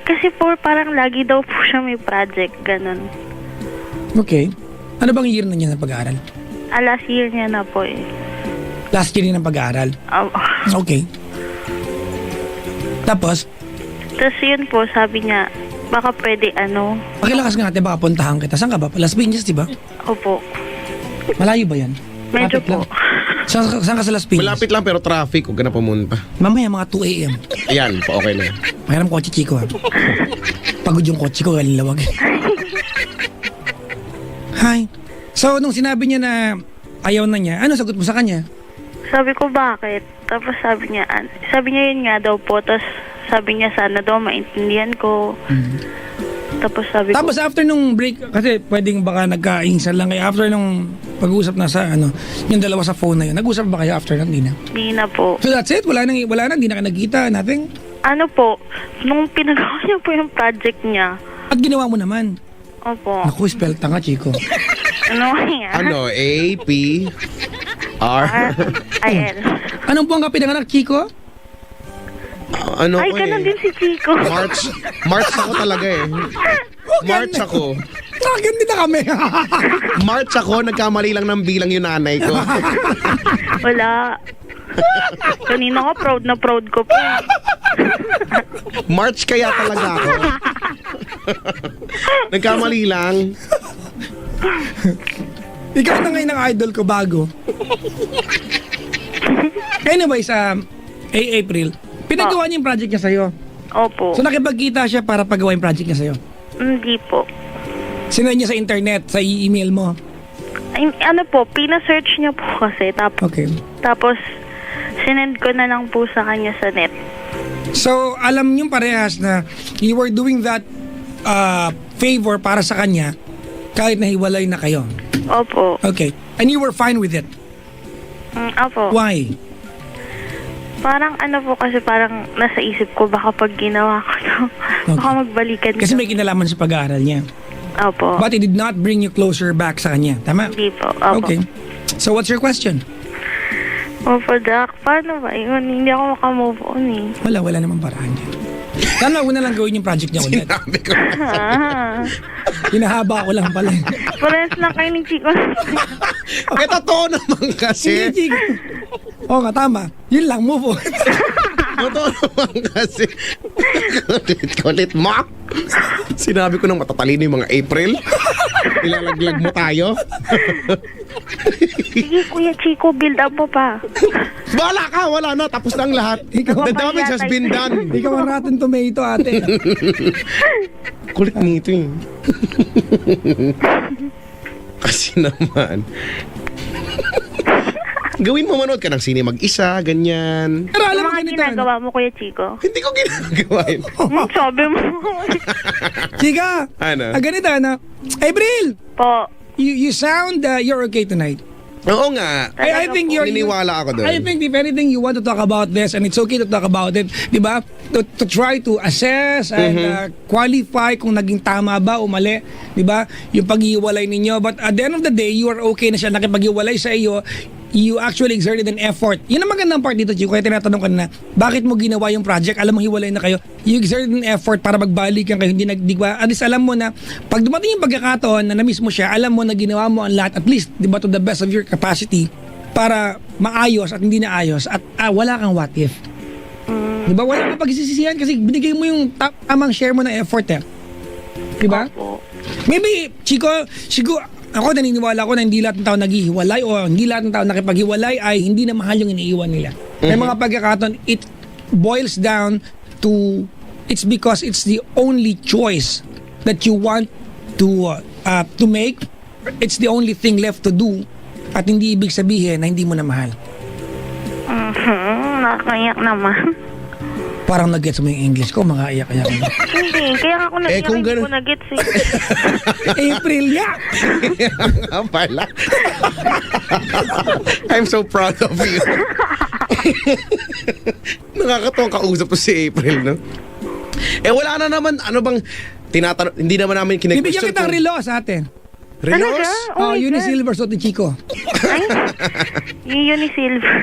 kasi po parang lagi daw po siya may project, ganun. Okay. Ano bang year na niya ng pag-aaral? Last year niya na po eh. Last year niya ng pag-aaral? Okay. Tapos? Tapos yun po, sabi niya, baka pwede Pakilakas nga natin, baka puntahan kita. Saan ka ba? Las Piñas, di ba? Opo. Malayo ba yan? Medyo Malapit po. lang. Saan ka sa Las Piñas? Malapit lang pero traffic. Huwag ka na pumunta. Mamaya mga 2 a.m. Ayan, okay na. Mayroon kotse, Chico, ha? Pagod yung kotse ko, galing lawag. Hi. So, nung sinabi niya na ayaw na niya, ano sagot mo sa kanya? Sabi ko, bakit? Tapos sabi niya yun nga daw po. Tapos sabi niya, sana daw maintindihan ko. Tapos sabi ko, Tapos after nung break, kasi pwedeng baka nagkainsan lang kayo. After nung pag-uusap na sa yung dalawa sa phone na yun, nag-usap ba kayo after nun? Di na? di na po. So that's it? Wala na, di na ka nagkita, nothing? Ano po, nung pinagawa niya po yung project niya, At ginawa mo naman. opo, Naku, spell tanga, Chico. ano yan? Ano? A, P, R? R-I-L. Anong buwan ka pinanganak, Chico? Ano Ay, ko ganun din si Chico. March ako talaga eh. March ako. Ganun din na kami. March ako, nagkamali lang ng bilang yung nanay ko. Wala. Kanina ko, proud na proud ko po. March kaya talaga ako. Nagkamali lang. Ikaw na ngayon ang idol ko bago. Anyway, sa April, pinagawa niya yung project niya sa'yo. Opo. So nakipagkita siya para pagawa yung project niya sa'yo. Hindi po. Sinend niya sa internet, sa email mo. Ay, ano po, pina-search niya po kasi. Okay. Tapos, sinend ko na lang po sa kanya sa net. So, alam niyo parehas na you were doing that favor para sa kanya kahit nahiwalay na kayo. Opo. Okay. And you were fine with it. Opo. Why? Parang ano po kasi parang nasa isip ko baka pag ginawa ko to, baka magbalikan Kasi ko. may kinalaman sa pag-aaral niya. Opo. But it did not bring you closer back sa kanya. Tama? Hindi po. Opo. Okay. So, what's your question? Opo, Doc. Paano ba yun? Hindi ako makamove on eh. Wala namang paraan yan. Sana huwag na lang gawin yung project niya ulit. Sinabi ko. Ah. Hinahaba ko lang pala. Parehas lang kayo ni Chico. Eh, totoo naman kasi. Sige, Chico. Oo nga, tama. Yun lang, move on. Totoo naman kasi. Kulit mo. Sinabi ko nang matatalino yung mga April. Ilalaglag mo tayo. Sige, Kuya Chico, build up mo pa. Wala ka, wala na. Tapos na ang lahat. The damage has been done. Ikaw ang rotten tomato, ate. Kulit nito eh. Kasi naman. Gawin mo, manood ka ng sine mag-isa, ganyan. Pero alam Yung mo mga ganito, ginagawa mo, Kuya Chico. Hindi ko ginagawa yun. Sabi mo. Chika, Ano? ganito, April, Po. you sound, you're okay tonight. Oo nga. I think you're... Naniniwala ako doon. I think if anything you want to talk about this, and it's okay to talk about it, di ba? To try to assess and qualify kung naging tama ba o mali, di ba? Yung pag-iwalay ninyo. But at the end of the day, you are okay na siya nakipag-iwalay sa iyo. You actually exerted an effort. Yun ang magandang part dito, Chico. Kaya tinatanong ka na, bakit mo ginawa yung project? Alam mo, hiwalay na kayo. You exerted an effort para magbalikan kayo. Hindi ba? At least alam mo na, pag dumating yung pagkakataon na na-miss mo siya, alam mo na ginawa mo ang lahat, at least, di ba, to the best of your capacity, para maayos at hindi naayos at wala kang what if. Di ba? Wala kang pagsisisihan kasi binigay mo yung tamang share mo ng effort eh. Di ba? Opo. Maybe, Chico, ako naniniwala ko na hindi lahat ng tao naghihiwalay o hindi lahat ng tao nakipaghiwalay ay hindi na mahal yung iniiwan nila. May mga pagkakataon, it boils down to, it's because it's the only choice that you want to make. It's the only thing left to do at hindi ibig sabihin na hindi mo na mahal. Nakakayak naman. Parang nag-gets mo yung English ko, mga iyak-iyak. Hindi, kaya ako nag-iyak, kung hindi ganun- ko nag-gets eh. April nga! Nga pala. I'm so proud of you. Nakakatuwang kausap ko si April, no? Eh, wala na naman. Ano bang tinatanong? Hindi naman namin Bibigyan kinag-question kitang relo sa atin. Talaga? Relos? Oh, my God. Unisilver suot ni Chico. Ay, yung Unisilver.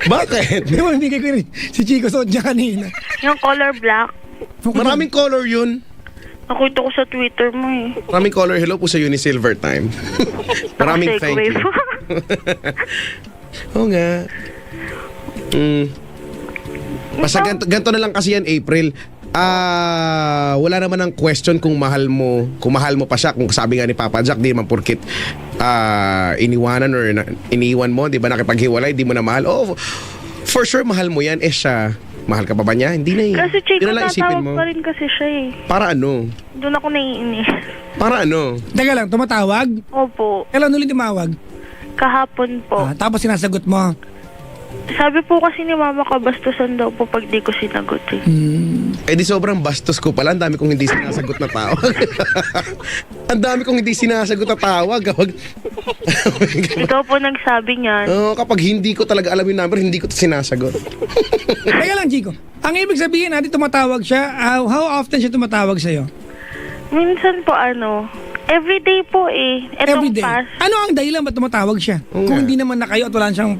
Bakit? Di ba, bigay ko rin si Chico suot niya kanina. Yung color black. Maraming color yun. Nakita ko sa Twitter mo eh. Maraming color. Hello po sa Unisilver Time. Maraming thank you. Oo nga. Basta ganito na lang kasi yan, April. Wala naman ang question kung mahal mo pa siya. Kung sabi nga ni Papa Jack, di naman porkit iniwanan or iniwan mo, di ba nakipaghiwalay, di mo na mahal. Oh, for sure mahal mo yan. Eh siya, Mahal ka pa ba niya? Hindi na eh. Kasi Chico, Yun na lang isipin tatawag mo. pa rin kasi siya eh. Para ano? Doon ako naiinis. Para ano? Teka lang, tumatawag? Opo, Kailan ulit tumawag? kahapon po. Tapos sinasagot mo. Sabi po kasi ni Mama, kabastusan daw po pag di ko sinagot eh. Eh di sobrang bastos ko pala. Ang dami kong hindi sinasagot na tawag. Ang dami kong hindi sinasagot na tawag. Ikaw po nagsabi niyan. Kapag hindi ko talaga alam yung number, hindi ko to sinasagot. Teka lang, Chico. Ang ibig sabihin natin tumatawag siya, how often siya tumatawag sa'yo? Minsan po everyday po eh. Etong Everyday. past. Ano ang dahilan ba't tumatawag siya? Oo Kung nga. hindi naman na kayo at wala siyang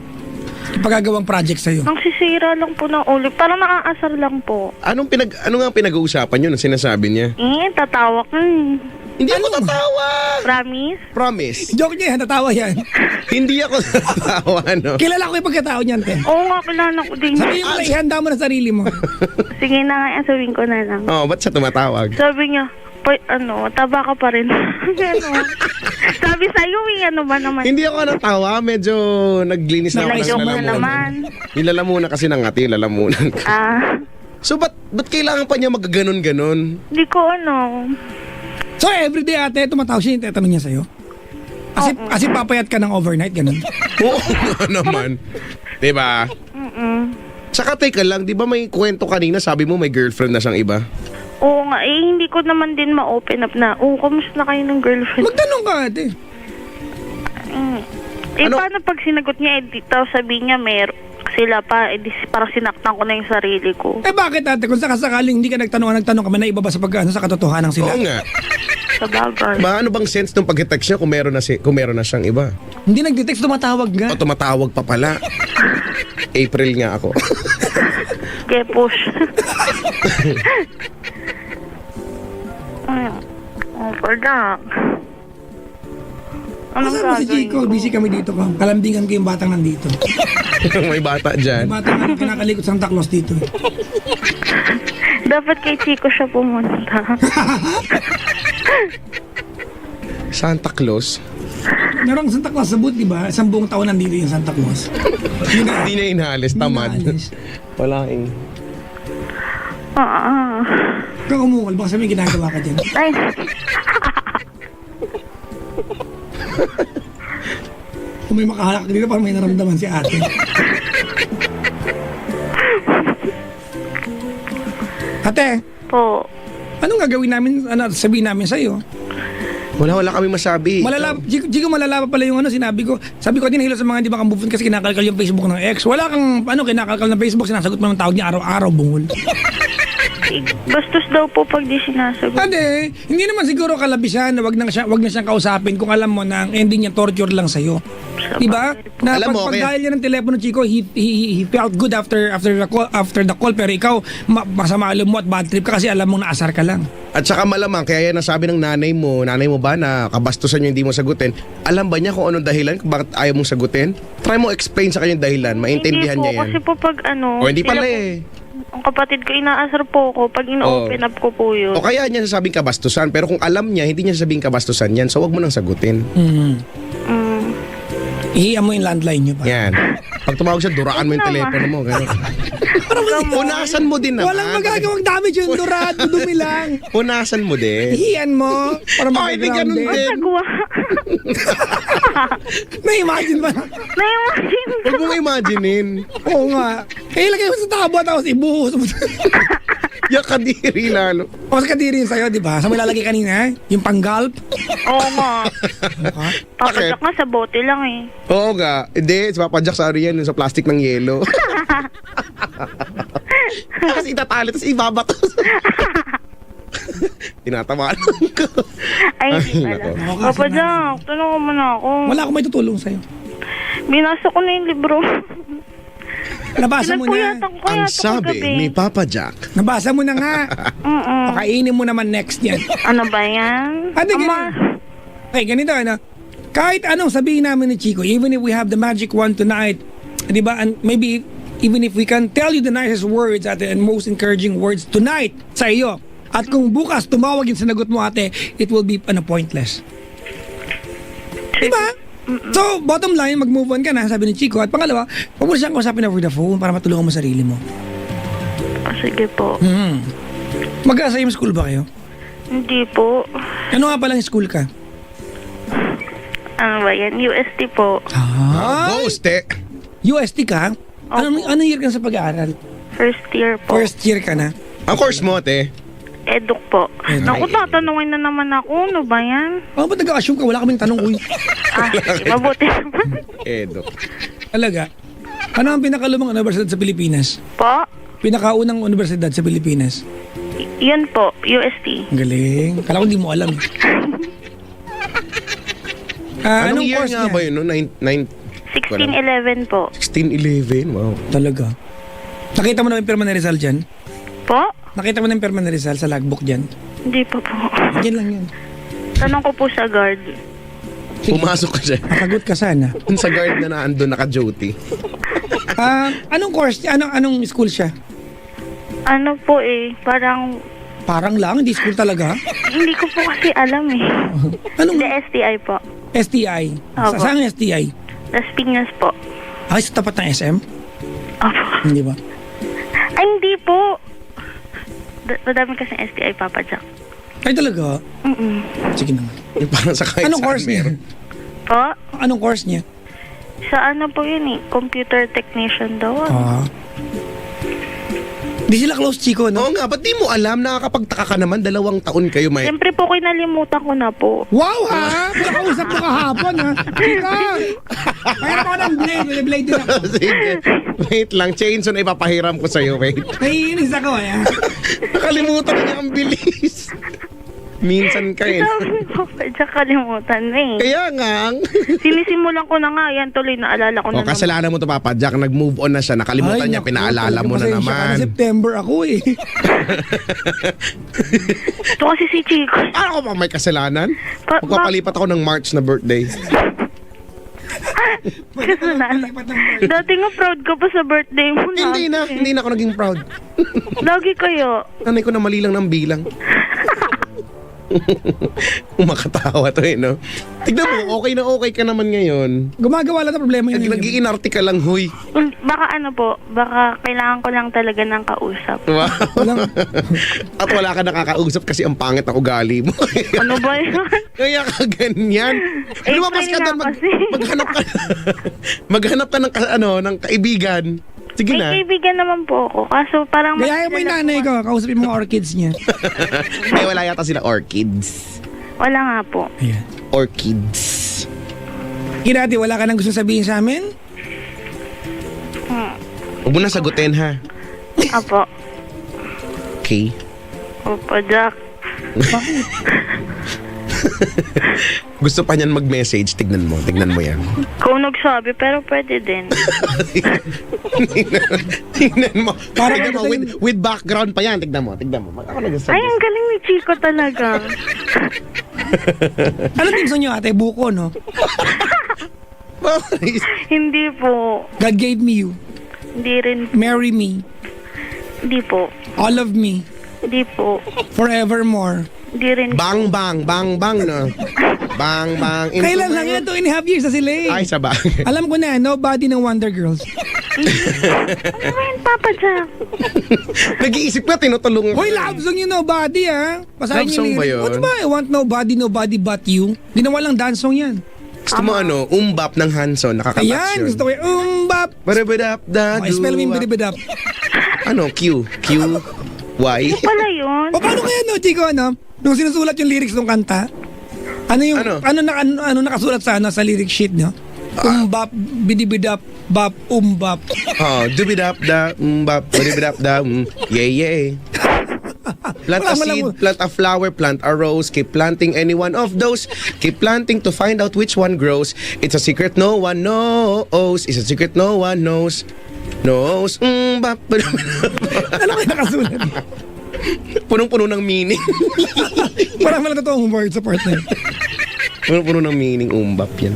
ipagagawang project sa'yo. Nang sisira lang po ng ulit. Parang nakaasar lang po. Ano nga pinag-uusapan yun ang sinasabi niya? Tatawa ka. Hindi ako tatawa! Promise? Promise. Joke niya yan, natawa yan. Hindi ako tatawa, no? Kilala ko yung pagkatao niyan, te. Oo nga, kilala ko din. Sabihin mo na, ihanda mo na sarili mo. Sige na nga, sabihin ko na lang. Oh, ba't siya tumatawag? Sabi niya, taba ka pa rin. Ganon. Sabi sa'yo, ano ba naman? Hindi ako natawa, medyo naglinis na ako ng Medyo mo na lalamunan. naman. Yung lalamunan kasi ng ngati, yung lalamunan ko. So, ba't kailangan pa niya magaganon-ganon? Di ko So, everyday ate, tumatawag siya, yung tatanong niya sa'yo? Kasi papayat ka ng overnight, ganun. Oo nga naman. Diba? Tsaka teka lang, di ba may kwento kanina, sabi mo may girlfriend na siyang iba? Oo nga, hindi ko naman din ma-open up na, kamusta na kayo ng girlfriend? Magtanong ka ate. Ano? Paano pag sinagot niya, dito sabihin niya, sila pa, parang sinaktan ko na yung sarili ko. Bakit ate? Kung sakasakaling hindi ka nagtanong ka, may naiba ba sa sa katotohanan sila? Oo nga. Sa bagay. Ano bang sense nung pag-text niya kung meron na siyang iba? Hindi nag-detect, tumatawag nga. O tumatawag pa pala. April nga ako. Kaya push. Pagka. Anong Kasama si gagawin Chico, ko? busy kami dito. Kalambingan ko yung batang nandito. May bata dyan. Yung batang kinakalikot Santa Claus dito. Dapat kay Chico siya pumunta. Santa Claus? Merong Santa Claus sa boot, di ba? Isang buong taon nandito yung Santa Claus. Hindi na inahalis, tamad. Inaalis. Wala eh. Huwag kang umukol, baka sabihin ginagawa ka dyan. Ay, Kung may makahalak dito, parang may naramdaman si ate. Ate, po. anong gagawin namin, sabihin namin sa'yo? Wala kami masabi. Chico, malala pa pala yung sinabi ko. Sabi ko din, hilo sa mga hindi maka-move on kasi kinakalkal yung Facebook ng ex. Wala kang, kinakalkal ng Facebook, sinasagot mo ng tawag niya araw-araw, bungol. Bastos daw po pag di sinasagot. Ate, hindi naman siguro kalabisan na wag na siyang kausapin kung alam mo na ang ending niya torture lang sa'yo. Diba? Na Alam mo, pag kaya- dahil niya ng telepono, Chico, he felt good after the call, pero ikaw, masama alam mo at bad trip ka kasi alam mo na asar ka lang. At saka malamang, kaya yan nasabi ng nanay mo ba na kabastusan niyo hindi mo sagutin, alam ba niya kung anong dahilan, kung bakit ayaw mong sagutin? Try mo explain sa kanya yung dahilan, maintindihan Hindi po, niya yan. kasi po pag O hindi pala sila po- eh. Ang kapatid ko, inaasar po ako pag ino-open up ko po yun. O kaya niya sasabing kabastusan, pero kung alam niya, hindi niya sasabing kabastusan yan, so wag mo nang sagutin. Mm. Ihiyan mo yung landline niyo pa. Yan. Pag tumawag siya, duraan mo yung Tama. telepono mo. Gano'n. Punasan mo din naman. Walang magagawang damage yung durado, dumi lang. Punasan mo din. Ihiyan mo para Ay, di ganun mag-grounded. din. Nagawa. Na-imagine ba? Na-imagine ko. Huwag mong imaginein. Oo nga. Ilagay mo sa tabo tapos ibuhos mo. Yak kadiri lalo. O sa kadiri yun sa'yo, di ba? Sa may lalagay kanina, yung pang-gulp. Oo nga. Papadyak nga sa bote lang eh. Oo nga. Hindi, papadyak sa yan sa plastic ng yelo. Tapos itatali, tapos ibabato. Tinatawanan ko. Ay, hindi pala. nako. Papadyak, tulungan mo na ako. Wala akong may tutulong sa'yo. Binasa ko na yung libro. Nabasa mo na. Pinagpuyatan ko Ang yata sabi kagabi. ni Papa Jack. Nabasa mo na nga. Mm-mm. Pakainin mo naman next yan. Ano ba yan? Ate, Ama, ganito, kahit anong sabihin namin ni Chico, even if we have the magic wand tonight, di ba, and maybe even if we can tell you the nicest words and most encouraging words tonight sa iyo, at kung bukas tumawag yung sinagot mo ate, it will be pointless. Di ba? So, bottom line, mag-move on ka na, sabi ni Chico. At pangalawa, huwag mo siyang kausapin over the phone para matulungan mo sarili mo. Sige po. Mag-same school ba kayo? Hindi po. Ano nga palang school ka? Ano ba yan? UST po. Ghost eh. UST ka? Ano year ka sa pag-aaral? First year po. First year ka na? Ang course mo, te? Eduk po. Naku, tatanungin na naman ako. Ano ba yan? Ano ba nag-assume ka? Wala kaming tanong, uy. Mabuti naman. Edo. Talaga? Ano ang pinakalumang universidad sa Pilipinas? Po? Pinakaunang universidad sa Pilipinas? Yun po. UST. Ang galing. Kala ko hindi mo alam. Anong Anong year course nga niya? ba yun? No? 1611 po. 1611? Wow. Talaga. Nakita mo na yung pirma ni Rizal dyan? Po? Nakita mo na yung pirma ni Rizal sa logbook dyan? Hindi pa po. Yan lang yan. Tanong ko po sa guard. Pumasok ka siya. Makagot ka sana. Sa guard na naandun naka-duty. Anong course niya? Anong school siya? Ano po parang Parang lang, hindi school talaga. hindi ko po kasi alam Anong Hindi, STI po. STI? Opo. Saan ang STI? Las Piñas po. Ay, sa tapat ng SM? Opo. Hindi ba? Ay, hindi po. Madami kasi STI, Papa Jack. Ay, talaga? Sige naman. Yung parang sa kahit Anong saan course niya? meron. Po? Anong course niya? Sa ano po yun computer technician daw. Di sila close, Chico, no? Oo nga, ba't di mo alam? Nakakapagtaka ka naman, 2 taon kayo may... Siyempre po, kinalimutan ko na po. Wow, ha? Pinakausap mo kahapon, ha? Chico! Mayroon ako ng blade. May blade din ako. Sige. Wait lang, chainsaw na ipapahiram ko sa'yo, wait. Naiinis ako, eh. Nakalimutan na niya ang bilis. Minsan ka eh. Sabi po, Jack, kalimutan na Kaya nga, Sinisimulan ko na nga, yan tuloy, naalala ko na naman. kasalanan mo to, Papa Jack. Nag-move on na siya. Nakalimutan niya, naku, pinaalala mo na pasensya ka naman. September ako, eh. Ito kasi si Chico. Ano ko pa may kasalanan? Magpapalipat ako ng March na birthday. Kasalanan. Dati nga proud ka pa sa birthday mo na. Hindi na ako naging proud. Lagi kayo. Nanay ko na mali lang ng bilang. Umakatawa to no? Tignan mo, okay ka naman ngayon. Gumagawa lang ng problema yun. Nag-iinarte ka lang, huy. Baka baka kailangan ko lang talaga ng kausap. Wow. Walang- At wala ka nakakausap kasi ang pangit ng ugali mo. Ano ba yun? Kaya ka ganyan. Lumabas ka explain doon, nga kasi. maghanap ka. Maghanap ka ng kaibigan. Sige May na. kaibigan naman po ako. Kaso parang... Gayahin mo yung nanay ko. Kausapin mo ang orchids niya. Ay, wala yata sila orchids. Wala nga po. Ayan. Orchids. Kirati, wala ka nang gusto sabihin sa amin? Huwag mo na sagutin, ha? Apo. Okay. Opo, Jack. Gusto pa niyan mag-message. Tignan mo yan. Kung nagsabi, pero pwede din. Tignan mo. Parang Tignan mo, gusto with background pa yan. Tignan mo. Ako nagsasabi. Ay, ang galing ni Chico talaga. Ano din gusto nyo, ate? Buko, no? Hindi po. God gave me you. Hindi rin. Marry me. Hindi po. All of me. Hindi po. Forevermore. Hindi rin. Bang, no? Bang. Kailan lang yan? 2.5 years na sila eh. Ay, sa bagay. Alam ko na, nobody ng Wonder Girls. Ano ba yun, Papa Jack? Nag-iisip ka, tinutulungan. Hoy, love song yung nobody, ha? Pasahin Love song ba yun? What ba? I want nobody but you. Ginawa lang dance song yan. Gusto mo umbap ng Hanson, nakakatouch Ayan, yun. gusto ko yung bap. Barabadap, da, Okay, spell mo yung bidibidap. Ano, Q, Y. Pala yun. O paano kaya no, Chico, ano? Nung sinusulat yung lyrics ng kanta, ano yung, ano nakasulat sa lyric sheet, no? Umbap, bidibidap, bap, umbap. Oh, dubidap, da, umbap, barabadap, da, yeah. Plant a seed, plant a flower, plant a rose. Keep planting any one of those. Keep planting to find out which one grows. It's a secret no one knows. It's a secret no one knows. Knows. Ano kayo nakasulat? Punong-puno ng meaning. Parang wala totoong word sa part na yun. Punong-puno ng meaning, umbap yan.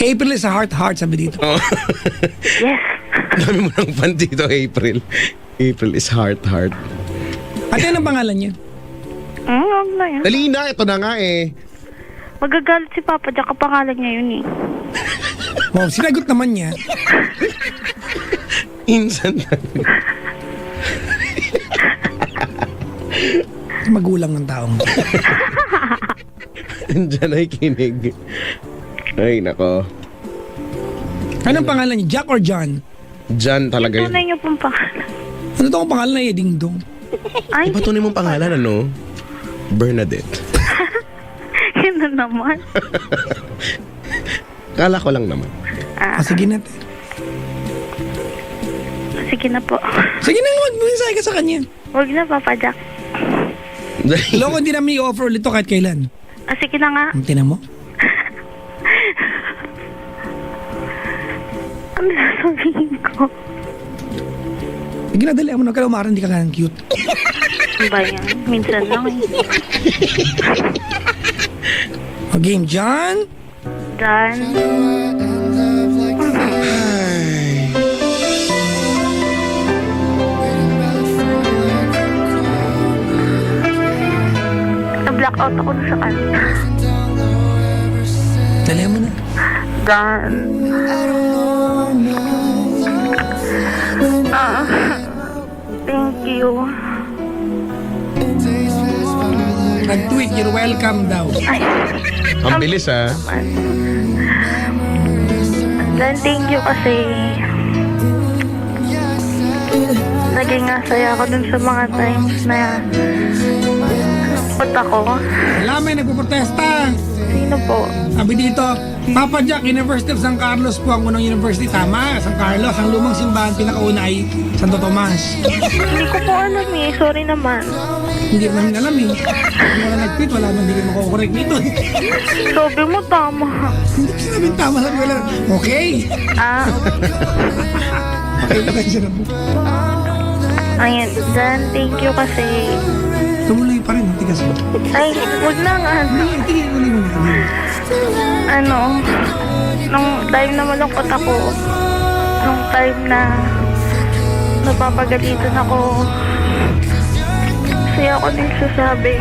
April is a heart, sabi dito. Oh. Yes. Dami mo ng fan dito, April. April is heart. Ate, anong pangalan niya? Huwag na yun. Dali na, ito na nga eh. Magagalit si Papa Jack, kapangalan niya yun eh. Wow, sinagot naman niya. Insan na. Magulang ng taong. Diyan ay kinig. Ay, nako. Anong pangalan niya? Jack or John? Diyan talaga yun. Tunay niyo pong pangalan. Ano to ang pangalan na Ding Dong? Ay, Iba tunay mong pangalan, ano? Bernadette. yun na naman. Kala ko lang naman. Sige natin. Sige na po. Sige na, mag-mensahe ka sa kanya. Huwag na, Papa Jack. Loko, hindi namin i-offer ulit to kahit kailan. Sige na nga. Ang tinan mo? Ano sasabihin ko? Sige na, dali mo na ka umaran, hindi ka ganang cute. Ano ba yan? Minsan lang eh. O game, John? Dan. Na-blackout ako na sa kanya. Dali mo na. Dan. Thank you. Nag-tweet, you're welcome daw. Ay, Ang bilis, ha? Dan, thank you kasi naging saya ako dun sa mga times na put ako. Wala, may nagpuprotesta. Sino po? Sabi dito, Papa Jack, University of San Carlos po ang unang university. Tama, San Carlos. Ang lumang simbahan, pinakauna ay Santo Tomas. Hindi ko po alam eh. Sorry naman. Hindi namin alam eh. Kung wala nag-tweet, wala naman hindi ka makukorek nito. Sabi mo tama. Hindi ko sinabing tama, sabi wala. Okay. Okay, pasensya na po. Ayun, Dan, thank you kasi Tumuloy pa rin, tigas mo. ay, huwag na nga. Tingin mo na Ano, nung time na malungkot ako, nung time na napapagalitan ako, kasi ako din sasabi.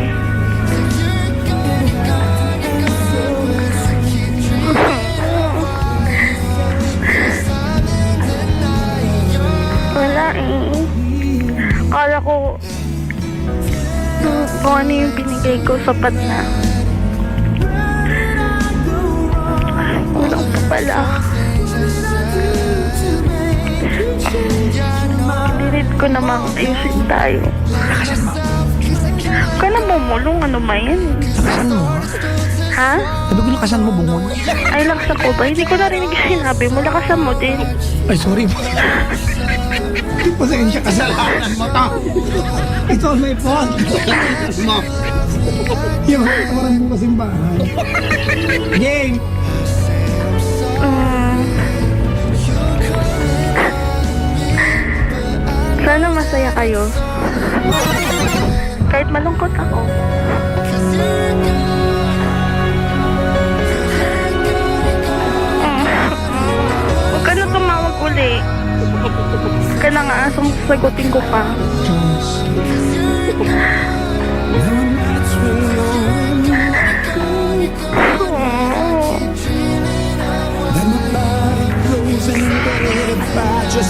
Wala eh. Akala ko kung ano yung binigay ko sapat na. Walang pa pala. Dirit ko namang ayusin tayo. Lakasan mo. Huwag ka na bumulong, ano ba yan? Lakasan mo. Ha? Sabi ko lakasan mo, bungol. Ay, laksa ko ba? Hindi ko narinig yung sinabi mo. Lakasan mo din. Ay, sorry po. Pasensya, kasalanan mo to. It's all my fault. Mo. Yung tawaran mo kasing bahay. Game. Sana masaya kayo. Kahit malungkot ako. Huwag ka na tumawag uli. Huwag ka na nga asang sasagutin ko pa.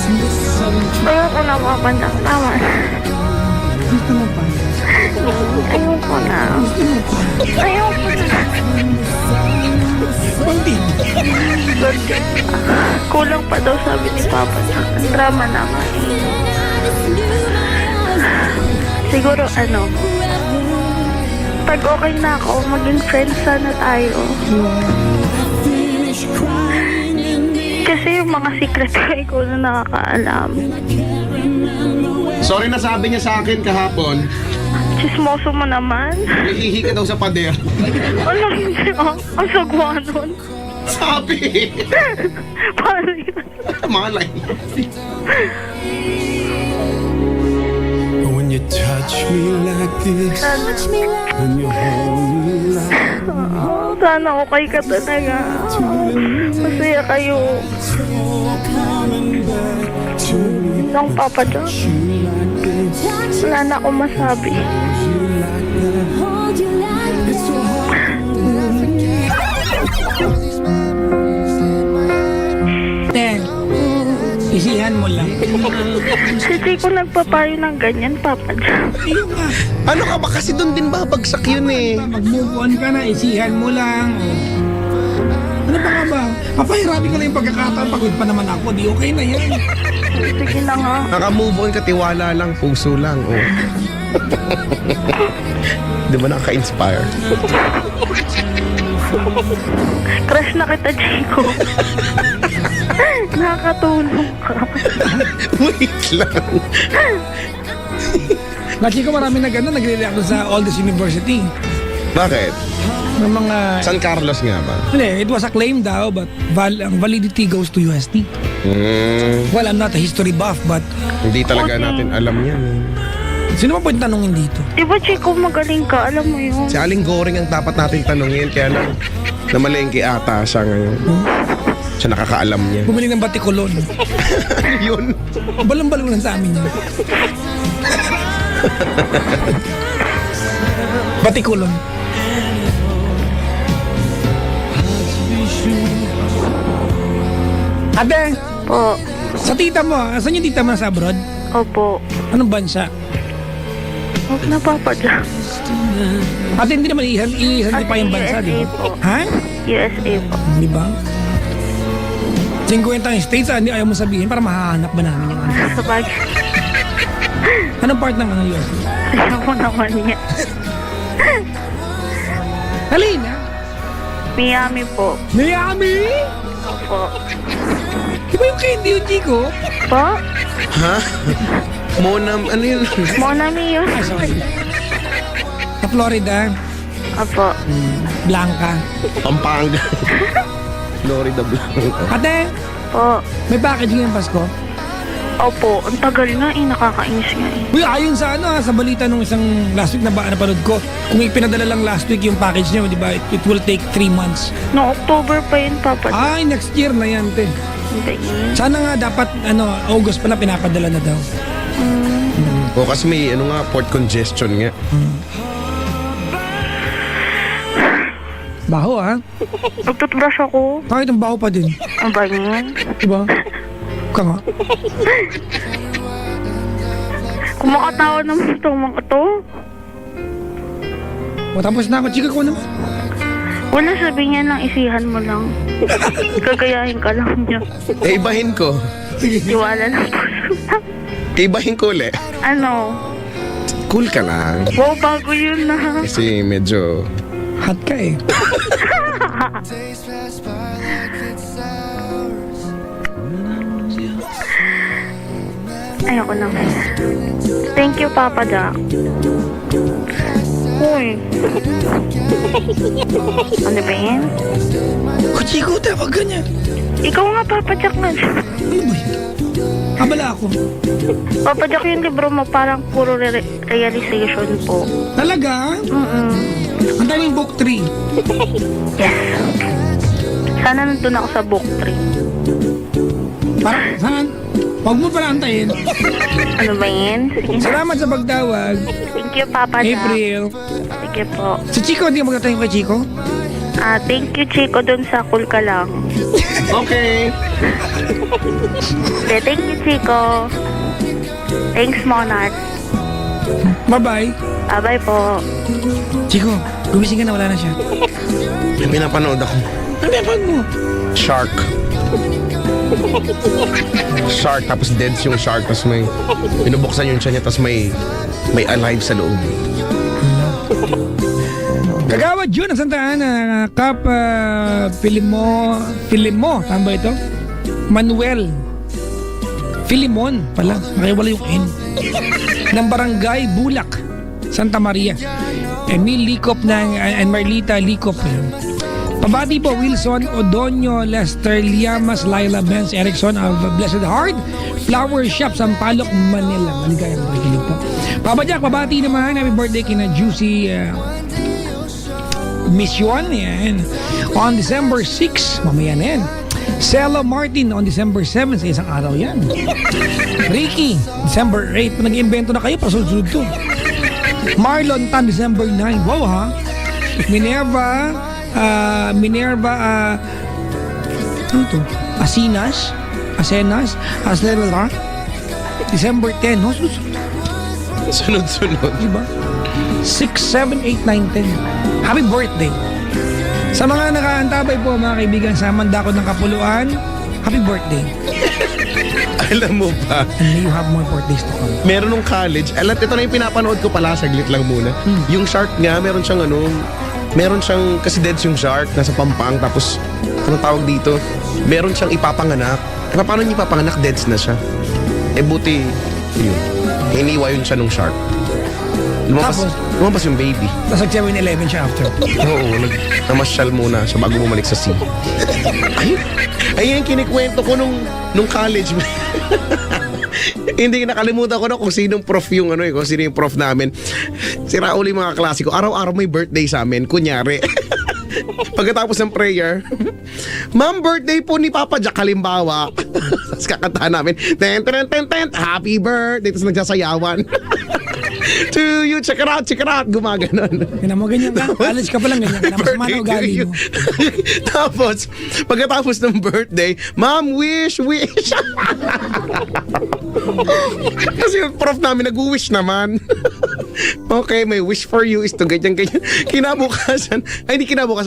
Ayoko na mapanda. Tama. Gusto mo pa? Ayoko na. Ayoko na. Kunti. Birthday pa. Kulang pa daw sabi ni Papa. Ang drama na nga eh. Siguro ano, pag okay na ako, maging friends sana tayo. Kasi yung mga secret ko, ikaw na nakakaalam. Sorry na sabi niya sa akin kahapon. Chismoso mo naman. Ihihi ka daw sa pader. Ano hindi ah? Ang sagwa nun. Sabi! Paano yun? Malay. When you touch me like this, when you hold me like Sana okay ka talaga. Masaya kayo. coming back to me, Nang Papa Jack. Wala na akong masabi. Isihan mo lang. Si Chico nagpapayo ng ganyan, Papa Jack. Ayun nga. Ano ka ba? Kasi doon din babagsak yun eh. Mag-move on ka na, isihan mo lang. Ano pa nga ba? Papahirapi ka lang yung pagkakataon. Pagod pa naman ako. Di okay na yan. Sige na nga. Naka-move on ka, tiwala lang, puso lang. Oh. Di ba nakaka-inspire? Crush na kita, Chico. Nakakatulong ka. Wait lang. Laki ko marami na gano'n, nagre-react doon sa Oldest University. Bakit? Ng mga... San Carlos nga ba? Hindi, it was a claim daw, but ang validity goes to UST. Well, I'm not a history buff, but Hindi talaga natin alam yan. sino ba pwede tanongin dito? Di ba, Chico, magaling ka? Alam mo yun. Si Aling Goring ang dapat natin tanungin, kaya lang namalengke ata siya ngayon. Siya nakakaalam niya. Bumili ng batikulon. Yun. Balang-balunan sa amin yun. Batikulon. Ate, Po. sa tita mo, saan yung tita mo sa abroad? Opo. Anong bansa? Huwag na, Papa Jack. Ate, hindi naman iisan pa yung bansa, di ba? USA po. Ha? USA po. Di ba? 50 ang states, hindi ayaw mo sabihin para mahahanap ba namin yung ano? Sa bagay. Anong part ng ano yun? Ayaw ko naman niya. Halina! Miami po. Miami! Opo. Di ba yung candy yung Chico? Po? Ha? Monam, ano yun? Monami yun. Ah, sorry. Sa Florida, Opo. Blanca. Pampanga. Florida Blanco. Ate, Po. may package ngayong Pasko? Opo. Ang tagal nga eh. Nakakainis nga eh. Uy, ayon sa ano sa balita nung isang last week na napanood ko, kung ipinadala lang last week yung package niya, di ba, it will take 3 months. No, October pa yun, Papa. Ay, next year na yan, te. Hindi. Sana nga dapat, August pala pinapadala na daw. O kasi may ano nga, port congestion nga. Baho, ha? Nagtutbrush ako. Kahit ang baho pa din. Ang ba niyan? Diba? Ka nga. Kumakatawa naman itong mga to. O, tapos na ako. Chika ko naman. Wala, sabi niya lang, isihan mo lang. Gagayahin ka lang niya. Eh, ibahin ko. Iwala ng puso lang. Ibahin ko ulit. Ano? Cool ka lang. Wow, bago yun na. Kasi medyo... Hot ka eh. Ayoko na. Thank you, Papa Jack. Uy. Ano ba yan? O, Chico, tawag ka niya. Ikaw nga, Papa Jack nga. Ano ba yun? Abala ako. Papa Jack, yung libro mo parang puro realization po. Talaga? Ang daming book 3. Yes. Sana nandun ako sa book 3. Para, saan? Huwag mo pala antayin. Ano ba yan? Sige. Salamat sa pagtawag. Thank you, Papa Jack. April. Sige po. Si Chico, hindi ka magtatanong kay Chico? Thank you, Chico, dun sa cool ka lang. Okay. Thank you, Chico. Thanks, Monat. Bye-bye. Bye-bye po. Chico, gumising ka na, wala na siya. May pinapanood ako. Ano pinapag mo? Shark. Shark, tapos dead yung shark, tapos may binubuksan yung tiyan niya, tapos may alive sa loob. Kagawad yun ang Santa Ana, Kap Filimo, tama ba ito? Manuel Filimon pala, nakiwala yung N. Ng Barangay Bulak, Santa Maria. Emil Licop and Marlita Licop. Pabati po Wilson Odonio, Lester Liamas, Laila Benz Erickson of Blessed Heart Flower Shop, Sampaloc, Manila. Maligayang makikinig po. Papa Jack, pabati naman. Happy birthday kina Juicy Mission, yan. On December 6, mamaya na yan. Celo Martin on December 7, sa isang araw yan. Ricky, December 8. Nag-iimbento na kayo, pasunod to. Marlon Tan, December 9. Wow, ha? Minerva, ano to? Asinas, Asenas, Aselera, December 10. Oh, Sunod-sunod. diba? 6, 7, 8, 9, 10. Happy birthday. Sa mga nakaantabay po mga kaibigan sa Mandakot ng Kapuluan, happy birthday. Alam mo ba, And may you have more birthdays to come. meron nung college, alam, ito na yung pinapanood ko pala, saglit lang muna. Yung shark nga, meron siyang kasi dead yung shark, nasa Pampang, tapos, anong tawag dito? Meron siyang ipapanganak. Eh, paano niya ipapanganak? Deads na siya. Eh, buti, yun. Hiniwa yun siya nung shark. Lumabas yung baby. Tapos nag-7-11 siya after. Oo, namasyal muna siya bago bumalik sa sea. Ayun yung kinikwento ko nung college. Hindi nakalimutan ko na kung sinong prof yung kung sino yung prof namin. Si Raul yung mga klase ko. Araw-araw may birthday sa amin. Kunyari. Pagkatapos ng prayer, Ma'am, birthday po ni Papa Jack, halimbawa. Tapos kakantahan namin, ten, ten, ten, ten, happy birthday. Tapos nagsasayawan. To you, check it out, gumaganon. Kaya mo ganyan ka, college ka pa lang ganyan ka na, mas mana ugali mo. Tapos, pagkatapos ng birthday, Ma'am, wish. Kasi yung prof namin nag-wish naman. Okay, my wish for you is to ganyan. Kinabukasan,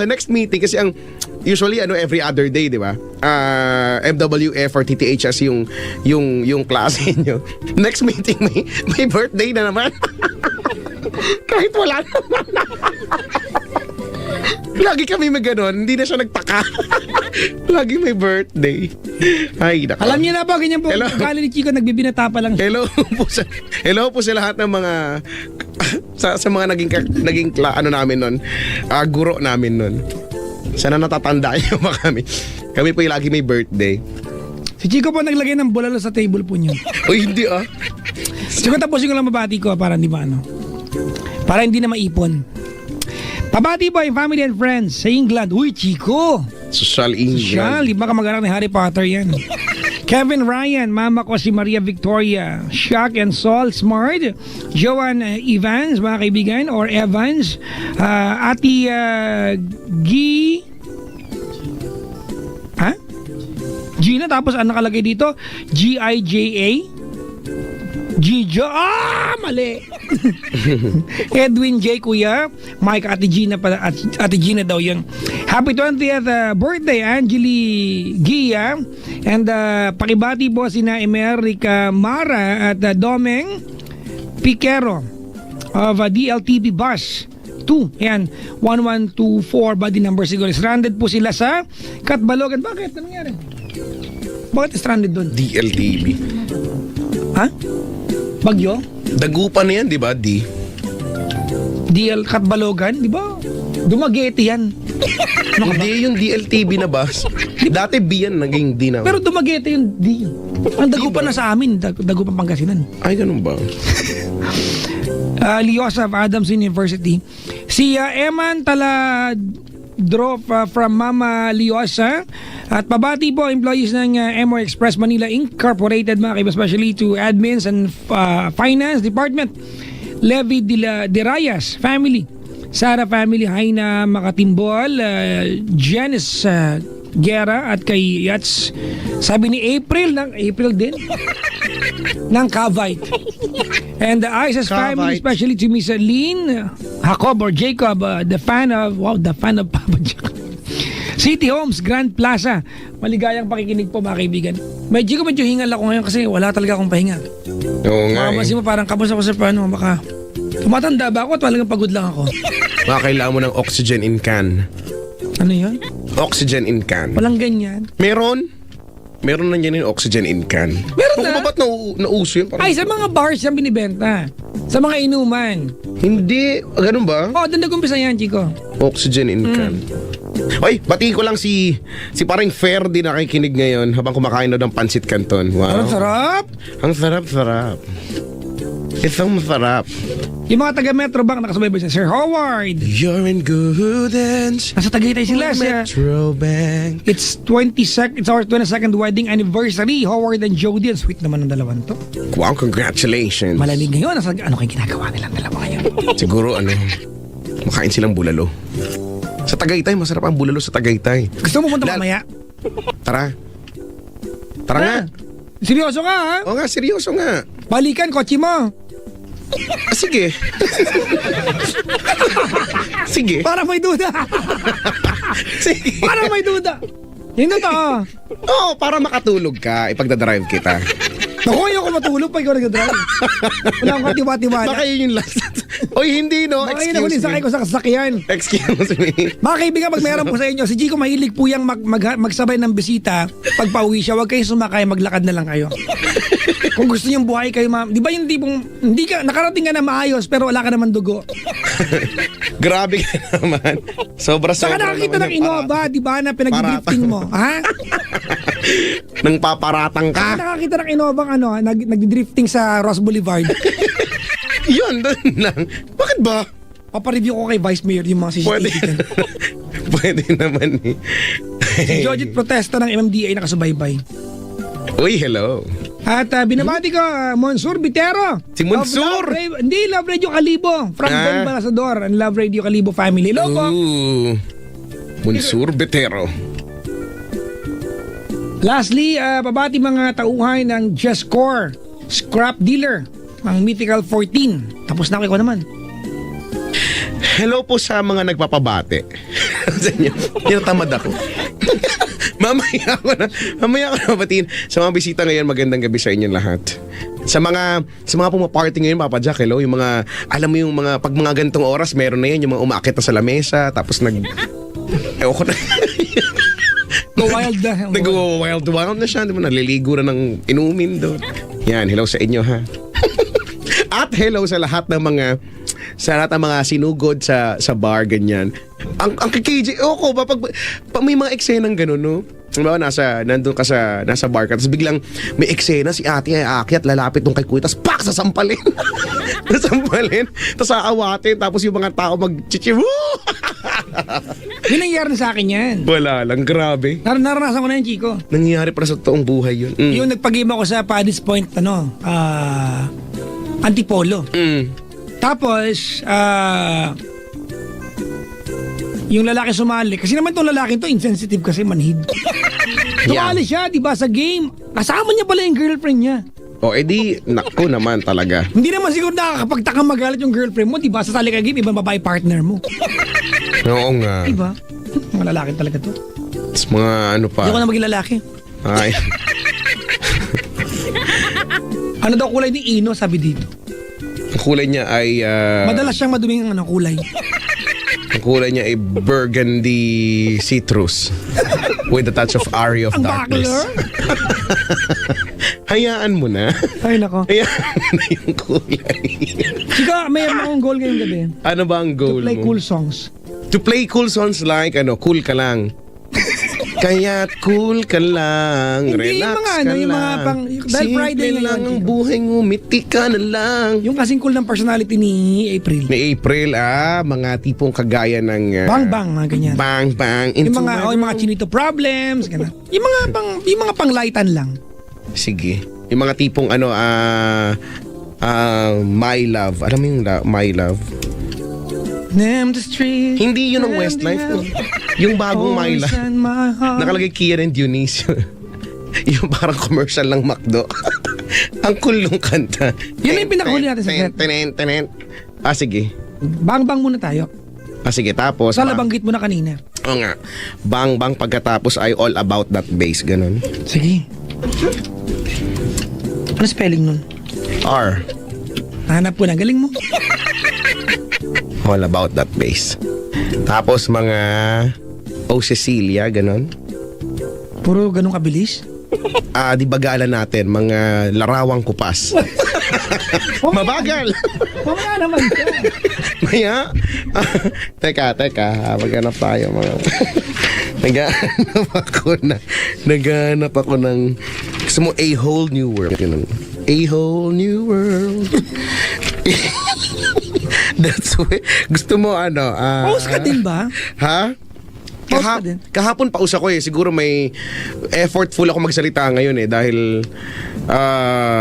next meeting kasi ang usually every other day, di ba? MWF or TTHS yung klase nyo. Next meeting may birthday na naman. Kahit wala naman. Lagi kami may ganon, hindi na siya nagtaka. Lagi may birthday. Ay, nako. Alam niyo na ba, ganyan po, Hello. ugali ni Chico, nagbibinata pa lang siya. Hello po sa lahat ng mga sa mga naging namin nun. Guro namin nun. Sana natatandaan niyo ba kami? Kami po yung lagi may birthday. Si Chico po naglagay ng bulalo sa table po niyo. Uy, hindi Chico, tapusin ko lang mabati ko para hindi para hindi na maipon. Pabati po yung family and friends sa England. Uy, Chico! Social England. Siya, lima kamag-anak ni Harry Potter yan. Kevin Ryan, mama ko si Maria Victoria, Shaq and Saul Smart, Joanne Evans, mga kaibigan, or Evans, Ati Gina, tapos ano nakalagay dito? G-I-J-A? Gijo, mali. Edwin J. Kuya, Mike, Ate Gina pala, Ate Gina daw yun. Happy 20th birthday, Angeli Gia. And pakibati po sina America Mara at Domeng Piquero of DLTV Bus 2. Yan, 1124 body number siguro. Stranded po sila sa Katbalogan. Bakit? Anong nangyari? Bakit stranded doon? DLTV. Ha? Bagyo? Dagupan na yan, di ba? DL Katbalogan, di ba? Dumaguete yan. Hindi yung DLTV na bus. Dati B yan, naging D na. Pero Dumaguete yung D. Ang Dagupan na sa amin, Dagupan Pangasinan. Ay, ganun ba? Liosa of Adamson University. Si Eman Taladrop from Mama Liosa. At pabati po employees ng MO Express Manila Incorporated, mga kaibigan, especially to admins and finance department. Levi de Rayas family, Sara family, Haina Makatimbol, Janice Guerra, at kay Yats, sabi ni April din ng Cavite. And the ISIS family, especially to Miss Lynn Jacob or Jacob, the fan of Papa Jack. City Homes, Grand Plaza. Maligayang pakikinig po, mga kaibigan. Medyo hingal ako ngayon kasi wala talaga akong pahinga. Oo nga. Mamasin mo parang kamusta ko sa paano, baka tumatanda ba ako at talagang pagod lang ako. Baka kailangan mo ng oxygen in can. Ano yun? Oxygen in can. Walang ganyan. Meron na yan yung oxygen in can. Meron na? Ba't nauso yun? Ay, sa mga bars yan binibenta. Sa mga inuman. Hindi, ganun ba? Oo, doon nag-umpisa yan, Chico. Oxygen in can. Oy, batiin ko lang si paring Ferdy na nakikinig ngayon habang kumakain daw ng Pansit Canton. Wow. Ang sarap. Ang sarap. Isang masarap. Yung mga taga-Metro Bank nakasabay ba siya? Sir Howard. You're in good hands. Nasa Tagaytay sila. Metro Bank. It's our 22nd wedding anniversary. Howard and Jody. Ang sweet naman ng dalawang to. Wow, congratulations. Malamig ngayon. Ano kayo ginagawa nilang dalawa ngayon? Siguro makain silang bulalo. Sa Tagaytay, masarap ang bulalo sa Tagaytay. Gusto mo punta mamaya? Tara. Tara nga. Seryoso ka, ha? Oo nga, seryoso nga. Balikan, kotse mo. Sige. Sige. Para may duda. Sige. Para may duda. Yung totoo. Oo, para makatulog ka, ipagdadrive kita. Naku, ayoko matulog pa ikaw nag-drive. Wala akong katiwa-tiwala. Baka yun yung last. Oy, hindi no. Baka yun ako din sakay ko sa sasakyan. Excuse me. Mga kaibigan, pag meron po sa inyo, si Chico mahilig po yung magsabay ng bisita. Pag pauwi siya, huwag kayo sumakay, maglakad na lang kayo. Kung gusto niyong buhay kayo, ma'am. Di ba yung tipong, hindi ka, nakarating ka na maayos, pero wala ka naman dugo. Grabe ka naman. Saka nakakita ng Innova, di ba, na pinag-drifting mo. Ha? Nang paparatang Saka ka. nakakita ng Innova, nag-drifting sa Ross Boulevard. Yun, doon lang. Bakit ba? Papareview ko kay Vice Mayor yung mga CCTV Pwede. dyan. Pwede naman eh. Si Jojit protesta ng MMDA nakasubaybay. Uy, hello. At binabati ko, Monsur Bitero. Si Monsur? Hindi, Love Radio Kalibo. From Ben Balasador and Love Radio Kalibo family. Hello po. Ooh. Monsur Betero. Lastly, pabati mga tauhay ng Just Core Scrap Dealer ng Mythical 14. Tapos na ako naman. Hello po sa mga nagpapabate. Sa inyo. Tinatamad ako. Mamaya ko na batiin. Sa mga bisita ngayon, magandang gabi sa inyong lahat. Sa mga pumaparty ngayon, Papa Jack, hello, yung mga, alam mo yung mga, pag mga gantong oras, meron na yan, yung mga umaakit na sa lamesa, tapos ewan ko na. Go wild na. Nag-wild na siya, di ba? Naliligo na ng inumin doon. Yan, hello sa inyo ha. At hello sa lahat ng mga sinugod sa bar, ganyan. Ang KJ, ko ba, pag may mga eksenang gano'n, no? Diba, nandun ka nasa bar ka, tapos biglang may eksena, si ate ay aakyat, lalapit nung kay kuya, tapos pak, sasampalin. Sasampalin, tapos aawatin, tapos yung mga tao mag-chichiw. Yun nangyari sa akin yan. Wala lang, grabe. Naranasan ko na yan, Chico. Nangyayari para sa toong buhay yun. Yung nagpag-game ako sa Paddy's Point, Antipolo. Tapos, yung lalaki sumali. Kasi naman itong lalaki to insensitive kasi manhid. Sumali siya, di ba, sa game. Kasama niya pala yung girlfriend niya. O, edi, naku naman talaga. Hindi naman siguro nakakapagtaka magalit yung girlfriend mo, di ba? Sasali ka game, ibang babae partner mo. Oo nga. Di ba? Mga lalaki talaga to. Tapos mga ano pa. Hindi ko na maging lalaki. Ay. Ano daw kulay ni Ino, sabi dito? Ang kulay niya ay... Madalas siyang maduming kulay. Ang kulay niya ay burgundy citrus with a touch of Ari of Ang Darkness. backler? Hayaan mo na. Ay, nako. Hayaan mo na yung kulay. Chika, mayroon akong goal ngayong gabi. Ano ba ang goal Play mo? cool songs. To play cool songs like, cool ka lang. Kaya't cool ka lang, Hindi, relax yung mga, ka yung mga lang. pang- dahil Friday Simple ngayon, lang ang Chico. buhay, ngumiti ka na lang. Yung kasing cool ng personality ni April. Ni April, mga tipong kagaya ng... Bang-bang, mga ganyan. Bang-bang. Yung into mga, my yung mga room. chinito problems, ganun. Yung mga panglightan lang. Sige. Yung mga tipong My Love. Alam mo yung My Love? Name the street. Hindi yun ang Westlife. Yung bagong My Love. Nakalagay Kian and Dionisio. Yung parang commercial ng McDo. Ang cool nung kanta. Yun na yung pinakahuli natin sa set. Tenen. Sige. Bang-bang muna tayo. Sige, tapos... Sa nabanggit mo na kanina. Oo nga. Bang pagkatapos ay all about that bass. Ganun. Sige. Ano spelling nun? R. Hanap ko na. Galing mo. All about that bass. Tapos mga... O Cecilia, ganun. Puro ganun kabilis. Di bagalan natin, mga larawang kupas. Mabagal! Mamaya naman ka. Maya? Teka, maghanap tayo mga... Naghanap ako ng... Gusto mo, A Whole New World. Ganun. A Whole New World. That's why... Gusto mo Host ka din ba? Ha? Pause ka din. Kahapon paus ako eh. Siguro may effortful ako magsalita ngayon eh. Dahil,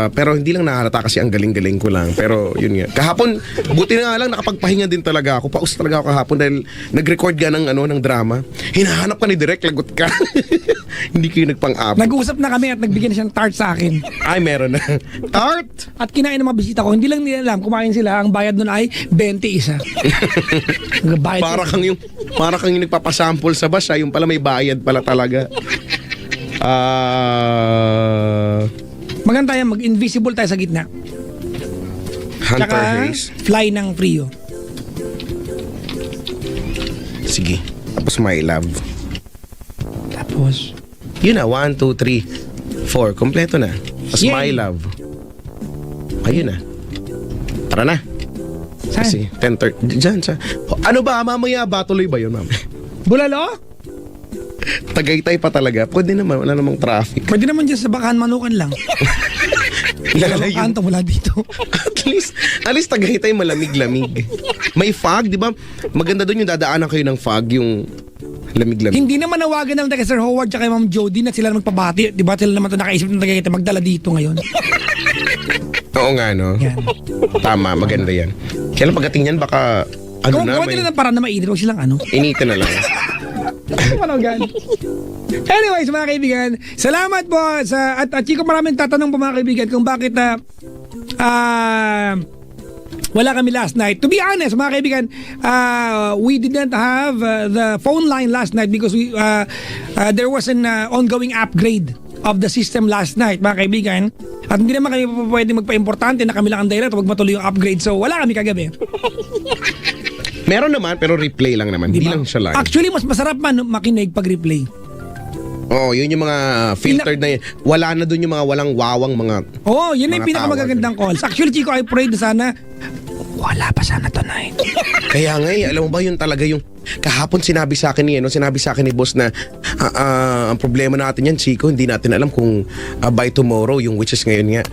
pero hindi lang nahalata kasi ang galing-galing ko lang. Pero yun nga. Kahapon, buti na nga lang nakapagpahinga din talaga ako. Paus talaga ako kahapon dahil nag-record ka ng drama. Hinahanap ka ni Direk, lagot ka. Hindi kayo nagpang-up. Nag-uusap na kami at nagbigyan na siyang tart sa akin. Ay, meron na. Tart! At kinain ng mga bisita ko. Hindi lang nila alam, kumain sila. Ang bayad nun ay 20 isa. Bayad Para kang yung nagpapasample sa bus, yung pala may bayad pala talaga. Maganda yan, mag-invisible tayo sa gitna. Hunter Tsaka Hayes. fly ng Frio. Sige. Tapos my love. Tapos, Yun na, 1, 2, 3, 4. Kompleto na. Tapos Yay! my love. Ayun na. Tara na. saan? Kasi 10:30. Diyan sa... Ano ba? Mamaya ba? Tuloy ba yun, mamaya? Bulalo? Tagaytay pa talaga. Pwede naman. Wala namang traffic. Pwede naman dyan sa Bakahan Manukan lang. Dalawang Lalayo. kanto mula dito. At least Tagaytay malamig-lamig. May fog, di ba? Maganda doon yung dadaanan kayo ng fog, yung lamig-lamig. Hindi naman nawagan ng taga Sir Howard at Ma'am Jody na sila magpabati. Di ba sila naman ito nakaisip ng Tagaytay magdala dito ngayon. Oo nga, no? Yan. Tama, maganda yan. Kaya lang pagdating yan, baka... Ano na, Gawa nila ng parang na mainit. Huwag silang ano. Initin na lang. Manogan. Anyways, mga kaibigan, salamat po sa at Chico, maraming tatanong po mga kaibigan kung bakit wala kami last night. To be honest, mga kaibigan, we didn't have the phone line last night because there was an ongoing upgrade of the system last night, mga kaibigan. At hindi naman kami pwede magpa-importante na kami lang ang direct, wag matuloy yung upgrade. So wala kami kagabi. Meron naman, pero replay lang naman. Hindi Diba? lang siya live. Actually, mas masarap man makinig pag replay. Oo, yun yung mga filtered na yun. Wala na dun yung mga walang wawang mga... Oo, yun na yung Mga pinakamagagandang calls. Actually, Chico, I prayed na sana wala pa sana tonight. Kaya nga alam mo ba yun talaga yung... Kahapon sinabi sa akin ni boss na ang problema natin yan, Chico, hindi natin alam kung by tomorrow, yung which is ngayon nga,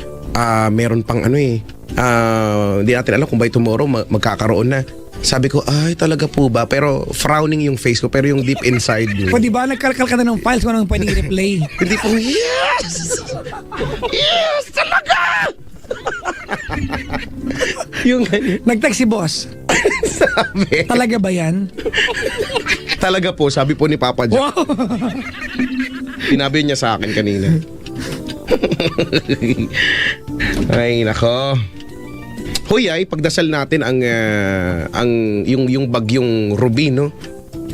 meron pang hindi natin alam kung by tomorrow magkakaroon na. Sabi ko, ay talaga po ba? Pero frowning yung face ko, pero yung deep inside yun. O diba, nagkalkal ka na ng files kung anong pwedeng i-replay. Hindi po, yes! Yes, talaga! Yung ganyan. Nag-text si boss. Sabi. Talaga ba yan? Talaga po, sabi po ni Papa Jack. Wow! Sinabi niya sa akin kanina. Ay, nako. Hoy, pagdasal natin ang yung bagyong Ruby, no?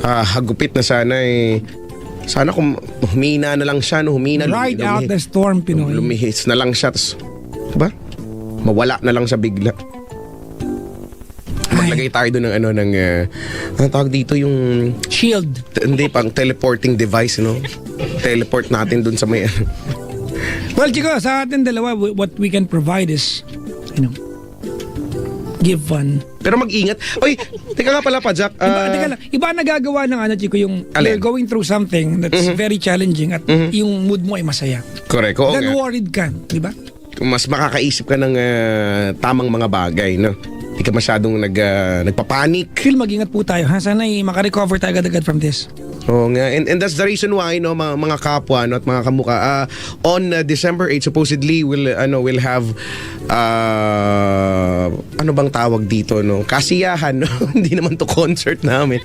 Hagupit na sana sana kung humina na lang siya, no? Ride out the storm, Pinoy. Lumihis na lang siya, tas, diba? Mawala na lang siya bigla. Maglagay tayo doon ng ano tawag dito, yung Shield. hindi, pang teleporting device, no? Teleport natin doon sa may Well, Chico, sa atin dalawa, what we can provide is, give fun. Pero mag-ingat. Oy, teka nga pala pa, Jack. Teka lang, iba nagagawa ng Chico, yung Alin? you're going through something that's very challenging at yung mood mo ay masaya. Correct. Oo Then nga. worried ka, di ba? Mas makakaisip ka ng tamang mga bagay, no? Hindi ka masyadong nagpapanik. Phil, mag-ingat po tayo, ha? Sana makarecover tayo agad-agad from this. Oo nga. And that's the reason why, no, mga kapwa, no, at mga kamuka, on December 8 supposedly we'll have ano bang tawag dito, no? Kasiyahan, no? Hindi naman to concert namin.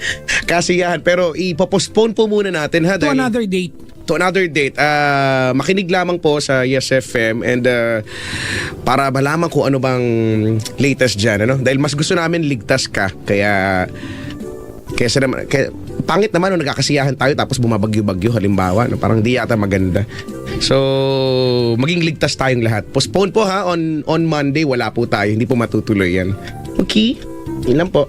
Kasiyahan, pero ipopostpone po muna natin, ha? To Dahil- another date. To another date. Makinig lamang po sa Yes FM and para malaman kung ano bang latest dyan, ano? Dahil mas gusto namin ligtas ka. Kaya pangit naman nung nagkakasiyahan tayo tapos bumabagyo-bagyo halimbawa, no? Parang di yata maganda. So, maging ligtas tayong lahat. Postpone po, ha, on Monday, wala po tayo. Hindi po matutuloy yan. Okay? Ilan po?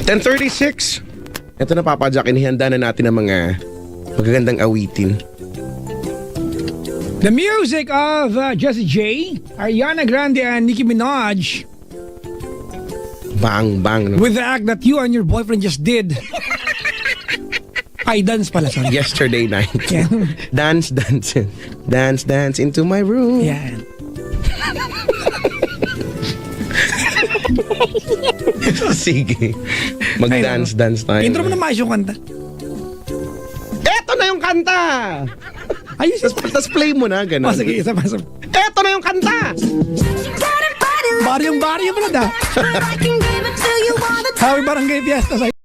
10:36. Ito na, Papa Jack, inihanda na natin ang mga magagandang awitin. The music of Jessie J, Ariana Grande and Nicki Minaj Bang, bang. No? with the act that you and your boyfriend just did. Ay, dance pala, sorry. Yesterday night. Yan. Dance, dance. Dance, dance into my room. Yan. Sige. Mag-dance tayo. Intro mo na maayos yung kanta. Eto na yung kanta! Ayos. Tapos play mo na, gano'n. Sige, isa pa. Eto na yung kanta! Baryong-baryo pala da. Happy Barangay Fiesta.